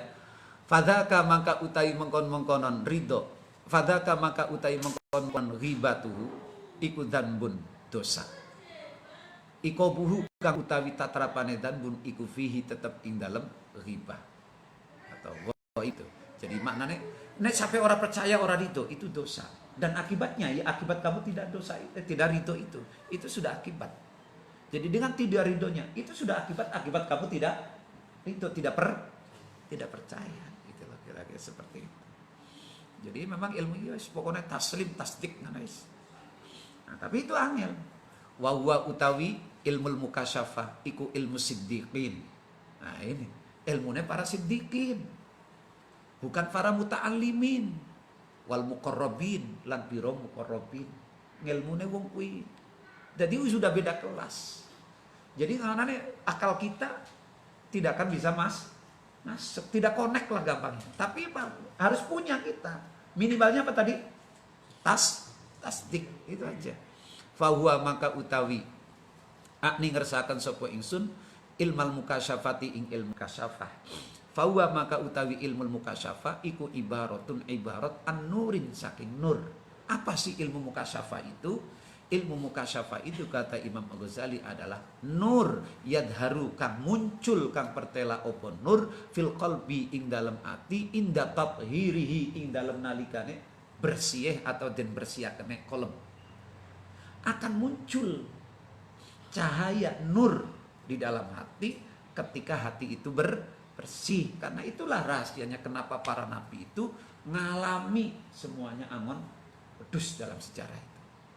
Fadzaka maka utai mengkon-mengkonon ridho. Fadzaka maka utai mengkon-mengkon ghibatuhu iku dzanbun dosa. Ikobuhu kang utawi tatrapane dzanbun iku fihi tetep ing dalem ghibah. Atau itu. Jadi maknanya nek sampai orang percaya orang ridho itu dosa. Dan akibatnya ya akibat kamu tidak dosa tidak ridho itu sudah akibat. Jadi dengan tidak ridhonya itu sudah akibat kamu tidak ridho, tidak percaya gitu loh, kira-kira seperti itu. Jadi memang ilmu itu pokoknya taslim tasdik guys. Nah, tapi itu angel. Wa huwa utawi ilmul mukasyafah iku ilmu siddiqin. Nah ini ilmunya para siddiqin, bukan para muta'allimin. Wal muqarrabin lan piro muqarrabin ngilmune wong kuwi. Jadi sudah beda kelas. Jadi karena akal kita tidak akan bisa masuk, tidak connect lah gampangnya. Tapi harus punya kita. Minimalnya apa tadi? Tasdik itu aja. Fahuwa maka utawi akni ngersakaken sapa ingsun ilmal mukasyafati ing ilmu kasyafah. Fahuwa maka utawi ilmu mukasyafah iku ibaratun ibarat an-nurin saking nur. Apa sih ilmu mukasyafah itu? Ilmu mukasyafah itu kata Imam Al-Ghazali adalah nur yadharu kang muncul kang pertela opo nur fil qalbi ing dalam ati inda tathhirihi ing dalam nalikane bersih atau den bersihakane kolom. Akan muncul cahaya nur di dalam hati ketika hati itu bersih. Karena itulah rahasianya kenapa para nabi itu ngalami semuanya angon pedus dalam sejarah itu.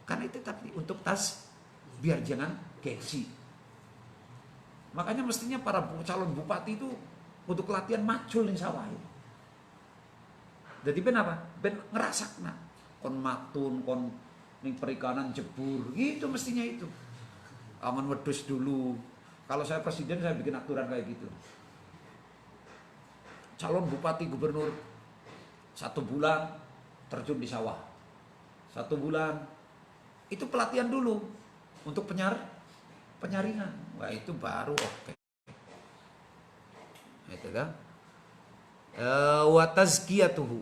Karena itu tapi untuk biar jangan gengsi. Makanya mestinya para calon bupati itu untuk latihan macul nih sawah itu. Jadi ben apa? Ben ngerasakna kon matun kon ning perikanan jebur gitu mestinya itu. Aman wedus dulu. Kalau saya presiden saya bikin aturan kayak gitu. Calon bupati gubernur 1 bulan terjun di sawah. 1 bulan itu pelatihan dulu untuk penyaringan. Wah itu baru oke. Itu kan. Wa tazkiyatuhu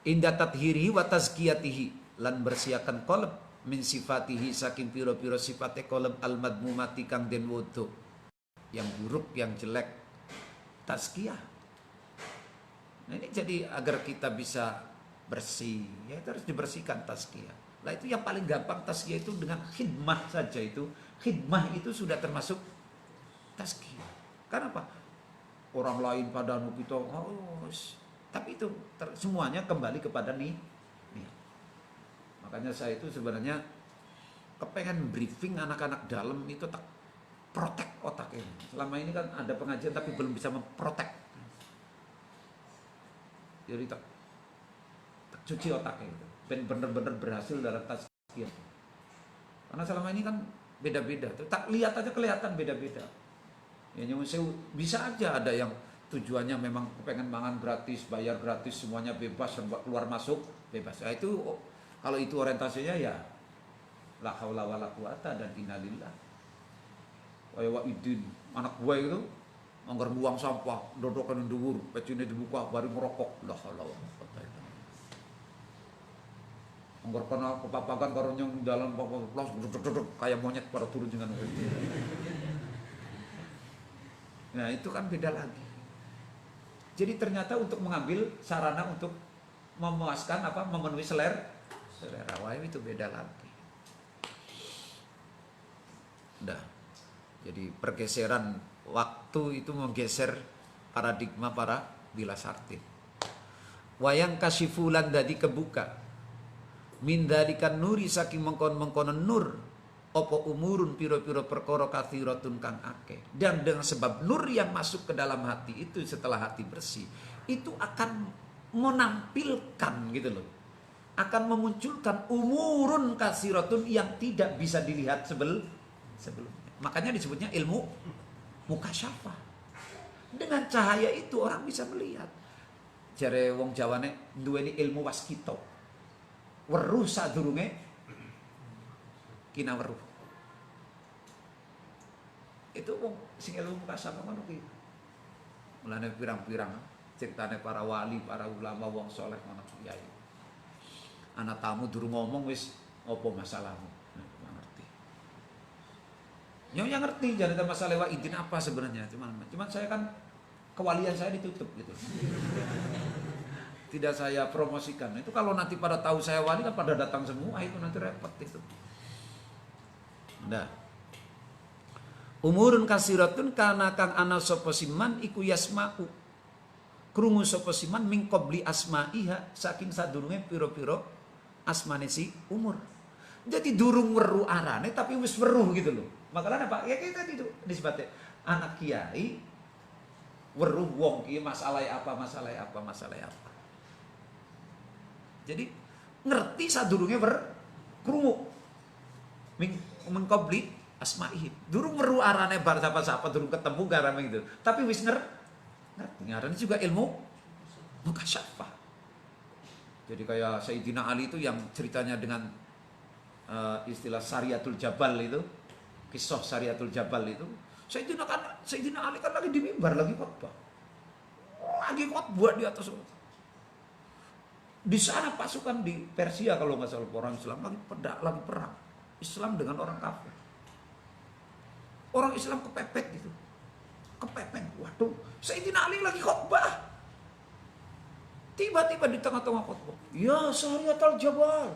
inda tathhirihi wa tazkiyatihi lan bersihkan qalb min sifatihi saking piro-piro sifate kolem al madmumati kang den wudu, yang buruk, yang jelek, tazkiyah. Nah ini jadi agar kita bisa bersih, ya itu harus dibersihkan tazkiyah. Lah itu yang paling gampang tazkiyah itu dengan khidmah saja itu. Khidmah itu sudah termasuk tazkiyah. Karena apa? Orang lain pada kita, tapi itu semuanya kembali kepada nih. Makanya saya itu sebenarnya kepengen briefing anak-anak dalam itu tak protek otaknya. Selama ini kan ada pengajian tapi belum bisa memprotek. Jadi tak cuci otaknya itu. Bener-bener berhasil dalam tazkiyah. Karena selama ini kan beda-beda. Tak lihat aja kelihatan beda-beda. Ya bisa aja ada yang tujuannya memang pengen mangan gratis, bayar gratis, semuanya bebas, keluar masuk bebas. Nah, itu kalau itu orientasinya ya la haula wala quwata dan innalillah. Wa idin anak gue itu anggar buang sampah, dodokan dhuwur, pecune dibuka baru ngerokok. La haula wala quwata illa billah. Anggar kena kepapagan karo nyong dalam plos kayak monyet pada turun dengan nah itu kan beda lagi. Jadi ternyata untuk mengambil sarana untuk memuaskan apa memenuhi selera wah itu beda lagi. Udah. Jadi pergeseran waktu itu menggeser paradigma para bilasartin. Wayang kasifulan dadi kebuka. Min dadikan nuri saking mengkon-mengkonon nur. Opo umurun piro-piro perkara kathiratun kang akeh. Dan dengan sebab nur yang masuk ke dalam hati itu setelah hati bersih, itu akan menampilkan gitu loh. Akan memunculkan umurun kathiratun yang tidak bisa dilihat sebelumnya. Makanya disebutnya ilmu mukasyafah. Dengan cahaya itu orang bisa melihat. Jare wong Jawane duweni ilmu waskita. Weruh sadurunge kina weruh. Itu wong sing ilmu mukasyafah ngono ki. Mulane pirang-pirang ceritane para wali, para ulama wong saleh ngono kiai. Anak tamu durung ngomong wis apa masalahmu. Nah, ngerti. Nyonya ngerti jadi masalah wa idin apa sebenarnya. Cuman saya kan kewalian saya ditutup gitu. Tidak saya promosikan. Itu kalau nanti pada tahu saya wali kan pada datang semua, itu nanti repot itu. Nah. Umurun kasiratun kana kang ana sapa siman iku yasma'u. Krungu sapa siman min qabli asma'iha saking sadurunge pira-pira asmane si umur. Jadi durung weruh arane tapi wis weruh gitu loh. Makanya Pak, ya kita itu nisbate anak kiai weruh wong ki masalah apa. Jadi ngerti sadurunge krungu min qabli asma'ihim. Durung weruh arane bar sapa-sapa durung ketemu garame gitu. Tapi wis ngerti ngarane juga ilmu mukasyafah. Jadi kayak Sayyidina Ali itu yang ceritanya dengan istilah Sariyatul Jabal itu, kisah Sariyatul Jabal itu. Sayyidina Ali kan lagi di mimbar lagi khotbah. Lagi khotbah di atas. Di sana pasukan di Persia kalau nggak salah orang Islam lagi perang. Islam dengan orang kafir. Orang Islam kepepet gitu. Kepepet. Waduh, Sayyidina Ali lagi khotbah. Tiba-tiba di tengah-tengah khotbah, ya Sariyatul Jabal.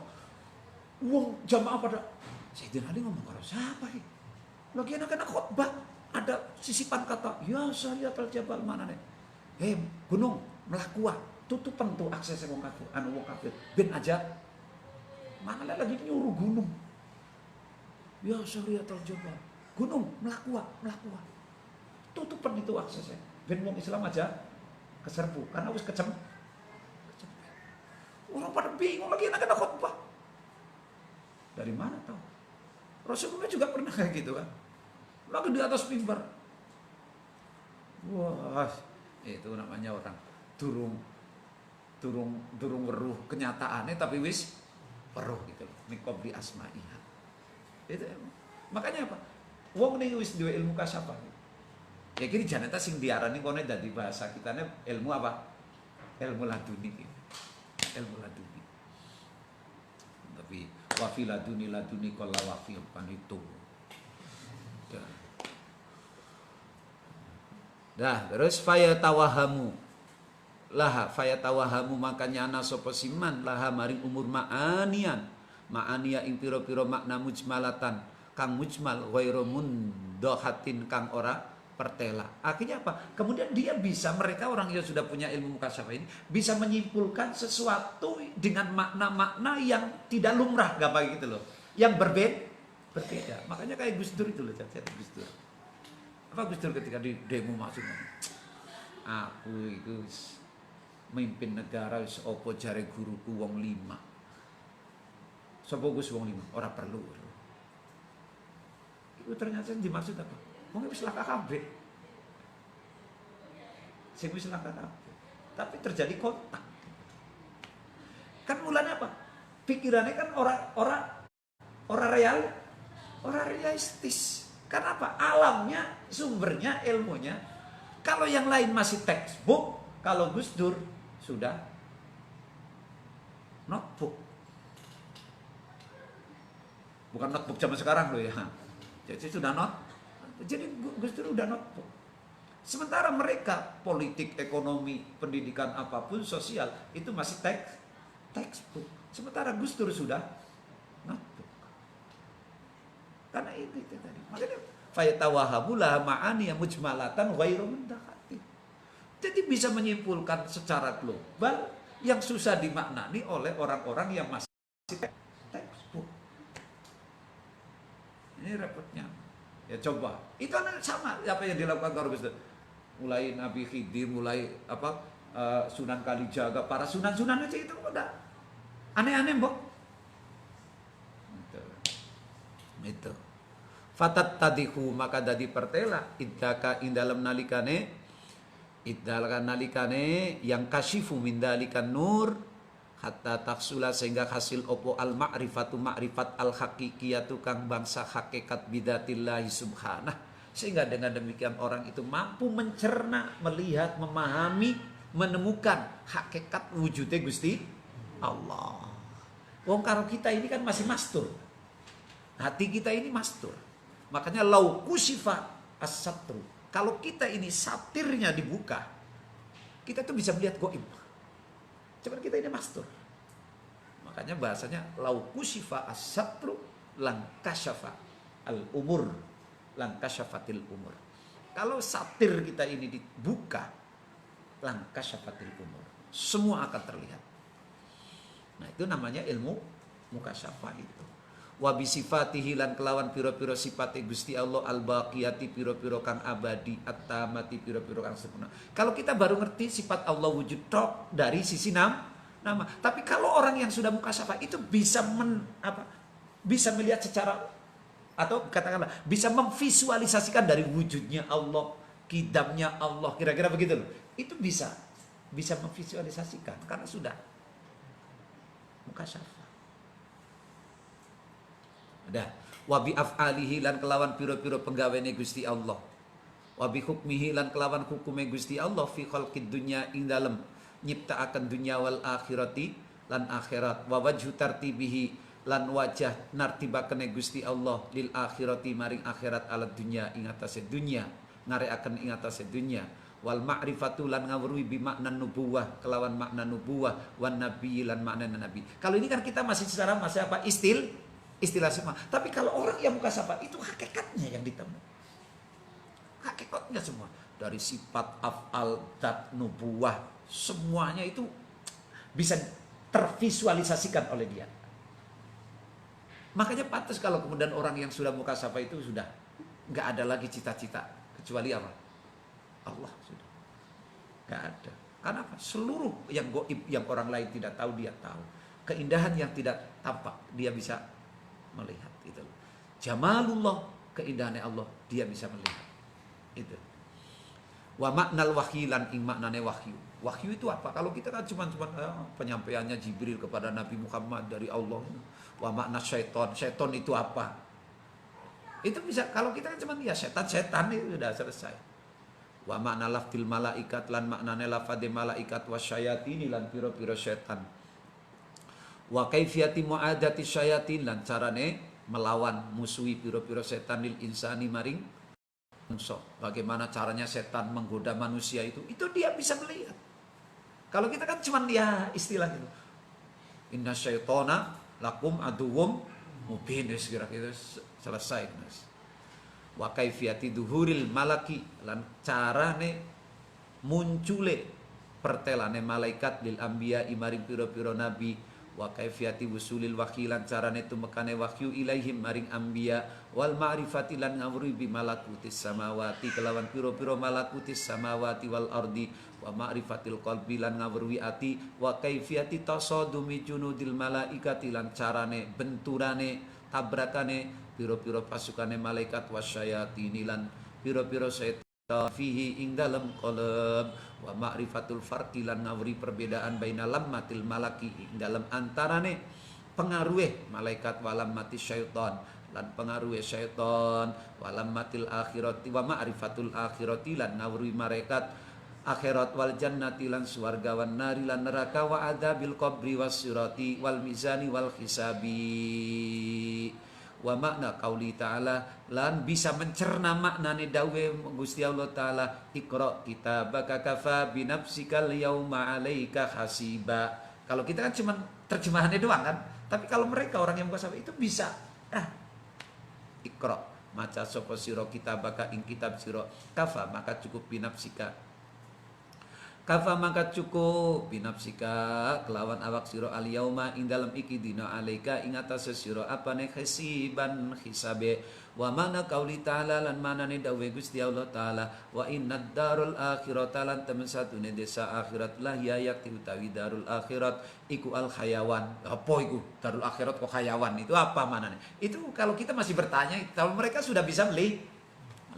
Wong jamaah pada Sayyidina Ali ngomong karo siapa nih? Lagi anak-anak khotbah, ada sisipan kata, ya Sariyatul Jabal mana nih? Gunung Melakua, tutupan tuh akses wong kafir. Ben aja. Mana lagi nyuruh gunung. Ya Sariyatul Jabal. Gunung Melakua. Tutupan itu aksesnya. Ben wong Islam aja keserbu karena wis kecem. Orang pada bingung lagi anak-anak khotbah. Dari mana tahu? Rasulullah juga pernah kayak gitu kan. Lagi di atas mimbar. Wah, itu namanya orang durung weruh kenyataannya tapi wis weruh gitu loh. Mikobli asma'iha. Itu makanya apa? Wong ning wis duwe ilmu kasyafah. Ya kiri janeta sing diarani kone dadi bahasa kitane ilmu apa? Ilmu laduni. Ilmu laduni. Tapi wa filaduni laduni qalla wafi kan itu. Ya. Dah, terus fayatawahamu makanya ana sapa siman laha maring umur ma'anian ma'ania ing pira-pira makna mujmalatan kang mujmal ghairu mundahatin kang ora pertela. Akhirnya apa? Kemudian mereka orang yang sudah punya ilmu mukasyafah ini bisa menyimpulkan sesuatu dengan makna-makna yang tidak lumrah, gampang gitu loh. Yang berbeda. Makanya kayak Gus Dur itu loh, saya Gus Dur. Apa Gus Dur ketika di demo masuk? Aku itu mimpin negara wis opo jare guruku wong 5. Sapa Gus wong 5? Ora perlu. Itu ternyata yang dimaksud apa? Wong wis lakak kabeh. Sing wis lakak kabeh. Tapi terjadi kontak. Kan mulanya apa? Pikirannya kan orang realistis. Kenapa? Alamnya, sumbernya, ilmunya. Kalau yang lain masih textbook, kalau Gus Dur sudah notebook. Bukan notebook zaman sekarang loh ya. Jadi sudah Jadi Gus Dur udah notebook. Sementara mereka politik, ekonomi, pendidikan apapun, sosial itu masih textbook. Sementara Gus Dur sudah notebook. Karena itu tadi. Makanya fayatawahamu laha ma'ani mujmalatan ghairu mundakatin. Jadi bisa menyimpulkan secara global yang susah dimaknani oleh orang-orang yang masih textbook. Ini repotnya. Ya coba, itu kan sama apa yang dilakukan Gus Dur. Mulai Nabi Khidir, mulai Sunan Kalijaga, para sunan-sunan aja itu udah aneh-aneh, Mbok. Itu. Fatat tadihu maka dadi pertela idaka indalam nalikane yang kasyifu min dalikan nur hatta taksula sehingga hasil opo al ma'rifatu ma'rifat al haqiqiyatu kang bangsa hakikat bidatillahi subhanah. Sehingga dengan demikian orang itu mampu mencerna, melihat, memahami, menemukan hakikat wujudnya Gusti Allah. Wong karo kita ini kan masih mastur. Hati kita ini mastur. Makanya lau kusifa as-satru. Kalau kita ini satirnya dibuka, kita tuh bisa melihat goib. Cuman kita ini mastur. Makanya bahasanya lau kusifa as-satru lang kasyafa al-umur. Lang kasyafatil umur. Kalau satir kita ini dibuka, lang kasyafatil umur. Semua akan terlihat. Nah, itu namanya ilmu mukasyafah itu. Wa bi sifatihi lan kelawan pira-pira sifate Gusti Allah al-baqiyati pira-pira kang abadi at-tamati pira-pira kang sempurna. Kalau kita baru ngerti sifat Allah wujud tok dari sisi nama. Tapi kalau orang yang sudah mukasyafah itu bisa bisa melihat secara atau katakanlah bisa memvisualisasikan dari wujudnya Allah, kidamnya Allah, kira-kira begitu loh. Itu bisa memvisualisasikan karena sudah mukasyafah. Ada wabi af'alihi lan kelawan piro-piro penggawene Gusti Allah. Wabi hukmihi lan kelawan hukume Gusti Allah fi khalqid dunya ing dalem nyiptaaken dunya wal akhirati lan akhirat. Wa wajhu tartibihi lan wajah nartibakene Gusti Allah lil akhirati maring akhirat ala dunya ing atase dunya ngarekaken ing atase dunya. Wal ma'rifatu lan ngawruhi bi makna nubuwah kelawan makna nubuwah wan nabi lan makna nabi. Kalau ini kan kita masih secara masih apa istilah semua. Tapi kalau orang yang mukasyafah itu hakikatnya yang ditemui. Hakikatnya semua. Dari sifat af'al, dat, nubuwah. Semuanya itu bisa tervisualisasikan oleh dia. Makanya pantas kalau kemudian orang yang sudah mukasyafah itu sudah nggak ada lagi cita-cita. Kecuali apa? Allah sudah. Nggak ada. Karena apa? Seluruh yang goib yang orang lain tidak tahu dia tahu. Keindahan yang tidak tampak dia bisa melihat itu. Jamalullah, keindahannya Allah dia bisa melihat. Itu. Wa maknal wahyi lan ing maknane wahyu. Wahyu itu apa? Kalau kita kan cuma penyampaiannya Jibril kepada Nabi Muhammad dari Allah. Wa makna syaiton. Syaiton itu apa? Itu bisa kalau kita kan cuma ya setan itu sudah selesai. Wa makna lafdil malaikat lan maknane lafade malaikat wasyayatini lan pira-pira setan. Wa kaifiyati mu'adati syayatin lan carane melawan musuhi piro-piro setan lil insani maring manusia. Bagaimana caranya setan menggoda manusia itu dia bisa melihat. Kalau kita kan cuman ya istilah itu. Inna syaitona lakum aduwwum mubin, kira-kira selesai. Wa kaifiyati duhuril malaki lan carane muncule pertelane malaikat lil anbiya maring piro-piro nabi. Wa kaifiyati wusulil wakilan carane tumekane wahyu ilaihim maring anbiya wal ma'rifati lan ngawruhi bi malakutis samawati kelawan piro-piro malakutis samawati wal ardi wa ma'rifatil qalbi lan ngawruhi ati wa kaifiyati tasadumi junudil malaikati lan carane benturane tabrakane piro-piro pasukane malaikat wasyayatini lan piro-piro setan fihi ing dalem qalb wa ma'rifatul farqi lan ngawri perbedaan baina lammatil malaki ing dalem antarane pengaruhe malaikat walam mati syaitan lan pengaruhe syaitan walam matil akhirati wa ma'rifatul akhirati lan ngawri malaikat akhirat wal jannati lan swarga wan nari lan neraka wa adzabil qabri was sirati wal mizani wal hisabi. Wa makna qauli ta'ala lan bisa mencerna maknane dawe Gusti Allah Ta'ala Iqra kitabaka kafa binafsikal yauma 'alaika hasiba. Kalau kita kan cuma terjemahannya doang kan, tapi kalau mereka orang yang bahasa itu bisa Iqra maca sapa sira kitabaka ing kitab sira kafa maka cukup binafsika kafa maka cukup binafsika kelawan awak sira al yauma ing dalem iki dina alaika ing atase sira apane hasiban hisabe. Wa mana qauli ta'ala lan manane dawuh Gusti Allah Ta'ala wa innad darul akhirata lan temen satune desa akhirat lah ya yakti utawi darul akhirat iku al hayawan. Apa iku darul akhirat kok hayawan itu apa manane? Itu kalau kita masih bertanya, kalau mereka sudah bisa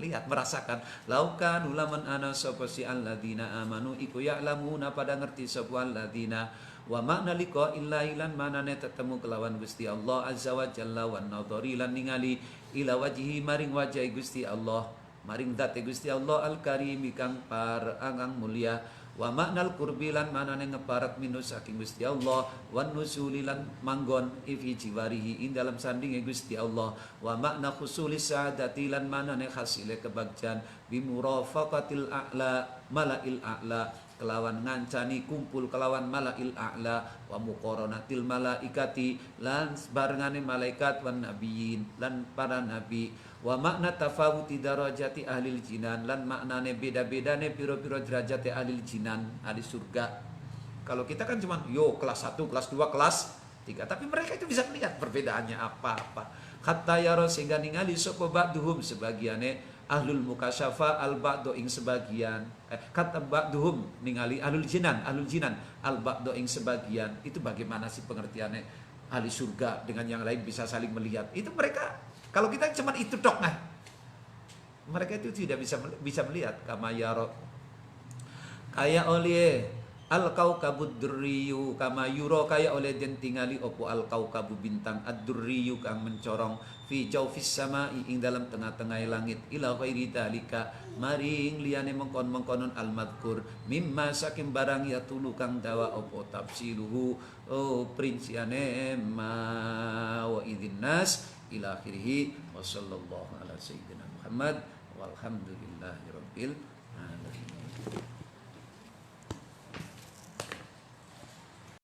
lihat merasakan laukan ulaman ana sapa si alladzina amanu iku ya'lamuna pada ngerti sapa alladzina wa makna liqa illa ilan manane tetemu kelawan Gusti Allah azza wa jalla wan nadhari lan ningali ila wajhi maring wajah Gusti Allah maring zat Gusti Allah al karim kang parangang mulia. Wa maknal kurbilan manane ngeparak minus saking Gusti Allah wan nusulilan manggon ifi jiwarihi ing dalam sandinge Gusti Allah. Wa makna khusulis saadati lan manane hasile kebagjan bimurafaqatil a'la malail a'la kelawan ngancani kumpul kelawan malail a'la wa muqaranatil malaikati lan barengane malaikat wan nabiyin lan para nabi. Wa makna tafawuti darajati ahlil jinan lan maknane beda-bedane piro-piro derajati ahlil jinan ahli surga. Kalau kita kan cuma kelas 1, kelas 2, kelas 3, tapi mereka itu bisa melihat perbedaannya apa-apa. Hatta yaro sehingga ningali sapa ba'duhum sebagiane ahlul mukasyafa al ba'du ing sebagian kata ba'duhum ningali ahlul jinan al ba'du ing sebagian. Itu bagaimana sih pengertiannya ahli surga dengan yang lain bisa saling melihat. Itu mereka kalau kita cuma itu dok, mereka itu tidak bisa melihat kama yaro kaya oleh al kaukabud durriyu kama yuro kaya oleh den tingali opo al kaukabu bintang ad-durriyu kang mencorong fi jawfis samai ing dalam tengah-tengah langit ila ghairi dalika maring liyane mengkon-mengkonon al madkur mimma saking barang ya tulu kang dawa opo tafsiruhu princiane ma wa idin nas ila akhirih wa sallallahu ala sayyidina Muhammad walhamdulillahi rabbil alamin.